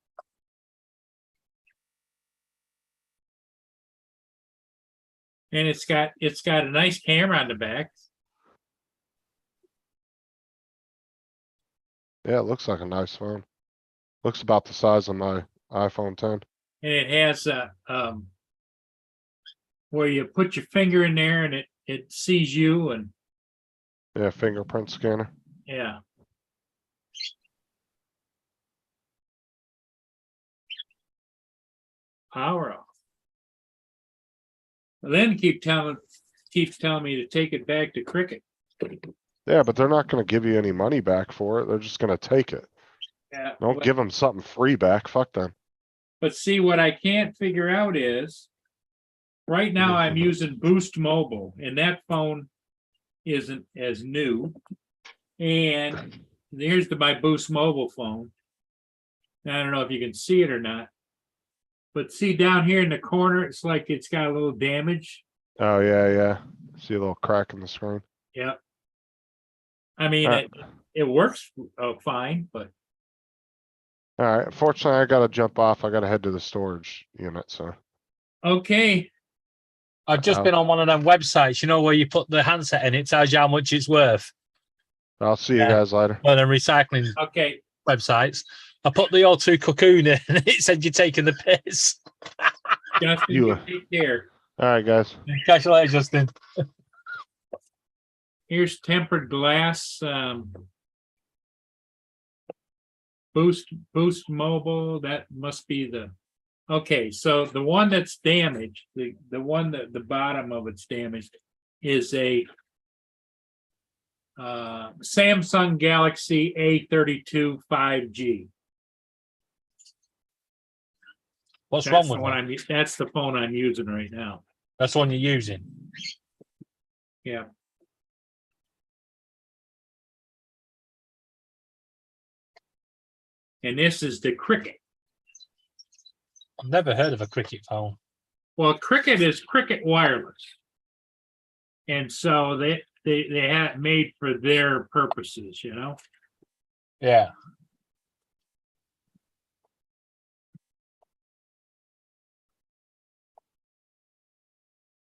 And it's got a nice camera on the back. Yeah, it looks like a nice phone. Looks about the size of my iPhone 10. And it has where you put your finger in there and it sees you, and Yeah, fingerprint scanner. yeah. Power off. Lynn keeps telling me to take it back to Cricket. Yeah, but they're not gonna give you any money back for it. They're just gonna take it. Yeah. Don't give them something free back. Fuck them. But see, what I can't figure out is, right now I'm using Boost Mobile, and that phone isn't as new. And here's my Boost Mobile phone. I don't know if you can see it or not. But see down here in the corner, it's like it's got a little damage. Oh yeah, yeah. See a little crack in the screen. Yep. I mean, Alright. it works fine, but Alright, fortunately I gotta jump off. I gotta head to the storage unit, so. okay. I've just Oh. been on one of them websites, you know, where you put the handset in, it tells you how much it's worth. I'll see you Yeah. guys later. One of them recycling Okay. websites. I put the O2 cocoon in and it said you're taking the piss. Justin, You- you take care. Alright, guys. Catch you later, Justin. Here's tempered glass. Boost Mobile, that must be the, okay, so the one that's damaged, the one that the bottom of it's damaged is a Samsung Galaxy A32 5G. What's That's wrong the with one it? that's the phone I'm using right now. That's the one you're using. Yeah. And this is the Cricket. I've never heard of a Cricket phone. Well, Cricket is Cricket Wireless. And so they had made for their purposes, you know? Yeah.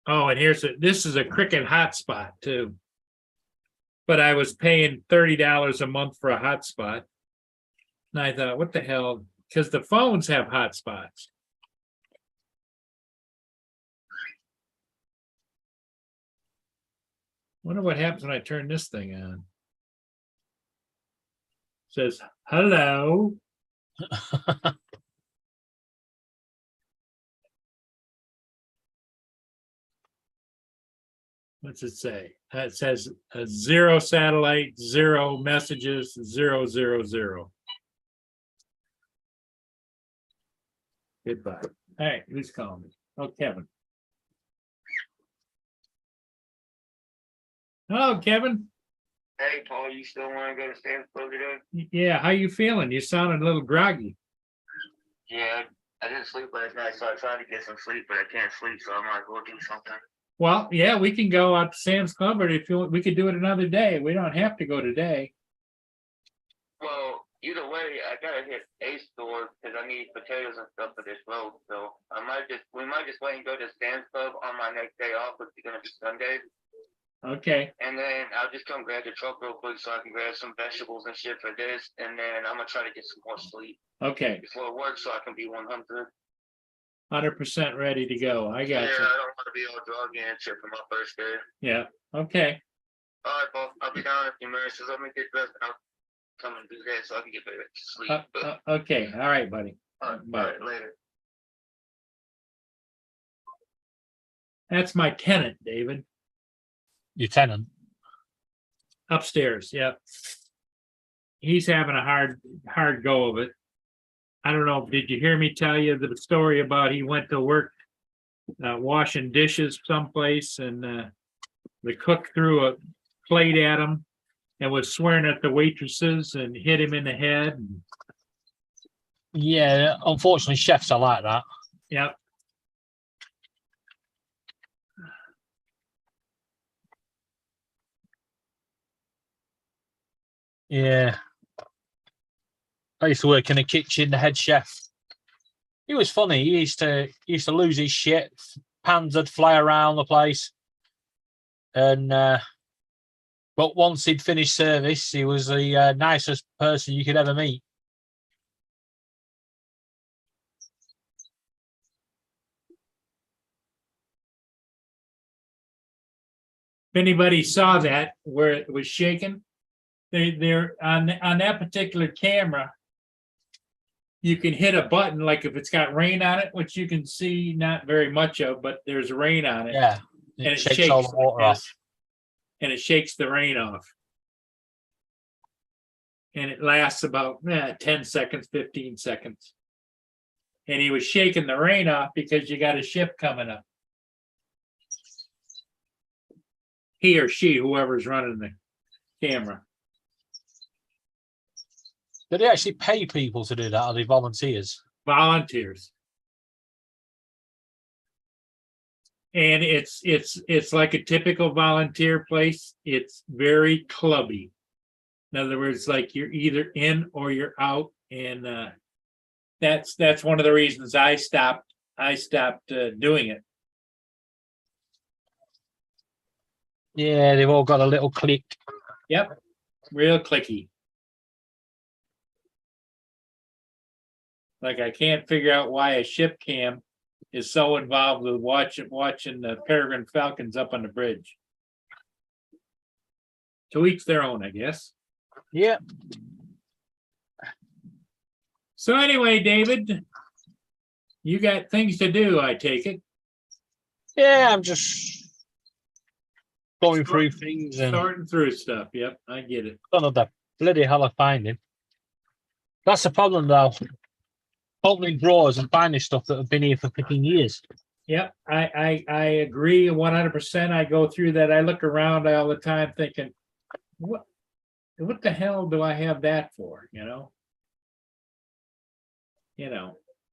Oh, and this is a Cricket hotspot too. But I was paying $30 a month for a hotspot. And I thought, what the hell? Because the phones have hotspots. Wonder what happens when I turn this thing on. Says, hello. What's it say? It says 0 satellite, 0 messages, 000. Goodbye. All right, who's calling me? Oh, Kevin. Hello, Kevin. Hey, Paul, you still want to go to Stanford today? Yeah, how you feeling? You sound a little groggy. Yeah, I didn't sleep last night, so I tried to get some sleep, but I can't sleep, so I might as well do something. Well, yeah, we can go out to Sam's Club, or if you want, we could do it another day. We don't have to go today. Well, either way, I gotta hit a store because I need potatoes and stuff for this road. So we might just wait and go to Sam's Club on my next day off, which is gonna be Sunday. Okay, And then I'll just come grab the truck real quick so I can grab some vegetables and shit for this. And then I'm gonna try to get some more sleep okay, before work so I can be 100. 100% ready to go. I got Yeah, I you. don't want to be all druggy and shit for my first day. Yeah, okay. All right, Paul. I'll be down in a few minutes. So let me get dressed and I'll come and do that so I can get back to sleep. Okay, all right, buddy. All right, later. That's my tenant, David, Your tenant. upstairs. Yeah. He's having a hard go of it. I don't know, did you hear me tell you the story about he went to work washing dishes someplace and the cook threw a plate at him and was swearing at the waitresses and hit him in the head. Yeah, unfortunately, chefs are like that. Yep. Yeah. I used to work in a kitchen, the head chef. He was funny. He used to lose his shit. Pans would fly around the place. And but once he'd finished service, he was the nicest person you could ever meet. If anybody saw that where it was shaking, they're on that particular camera. You can hit a button, like if it's got rain on it, which you can see not very much of, but there's rain on it. Yeah. And it shakes all the shakes water like off. this. And it shakes the rain off. And it lasts about 10 seconds, 15 seconds. And he was shaking the rain off because you got a ship coming up. He or she, whoever's running the camera. Did they actually pay people to do that? Are they volunteers? Volunteers. And it's like a typical volunteer place. It's very clubby. In other words, like you're either in or you're out, and that's one of the reasons I stopped doing it. Yeah, they've all got a little clique. Yep, real clicky. Like I can't figure out why a ship cam is so involved with watching the Peregrine Falcons up on the bridge. To each their own, I guess. Yeah. So anyway, David, you got things to do, I take it. Yeah, I'm just going through things and Sorting through stuff. Yep, I get it. don't know the bloody hell I find him. That's the problem though. Opening drawers and finding stuff that have been here for 15 years. Yep, I agree 100%. I go through that. I look around all the time thinking, what the hell do I have that for? You know.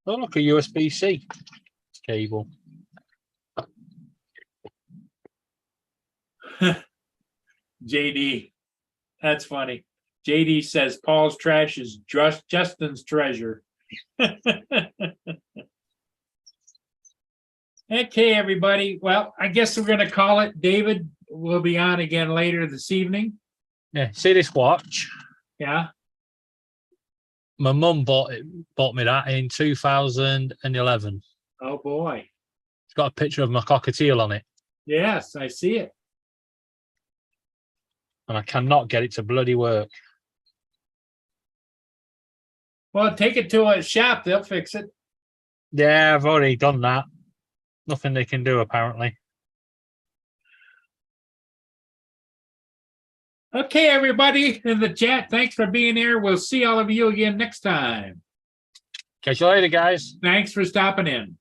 Oh, look, a USB-C cable. JD, that's funny. JD says Paul's trash is just Justin's treasure. Okay, everybody. Well, I guess we're going to call it. David will be on again later this evening. Yeah, see this watch? Yeah. My mum bought me that in 2011. Oh boy. It's got a picture of my cockatiel on it, Yes, I see it. and I cannot get it to bloody work. Well, take it to a shop. They'll fix it. Yeah, I've already done that. Nothing they can do apparently. Okay, everybody in the chat, thanks for being here. We'll see all of you again next time. Catch you later, guys. Thanks for stopping in.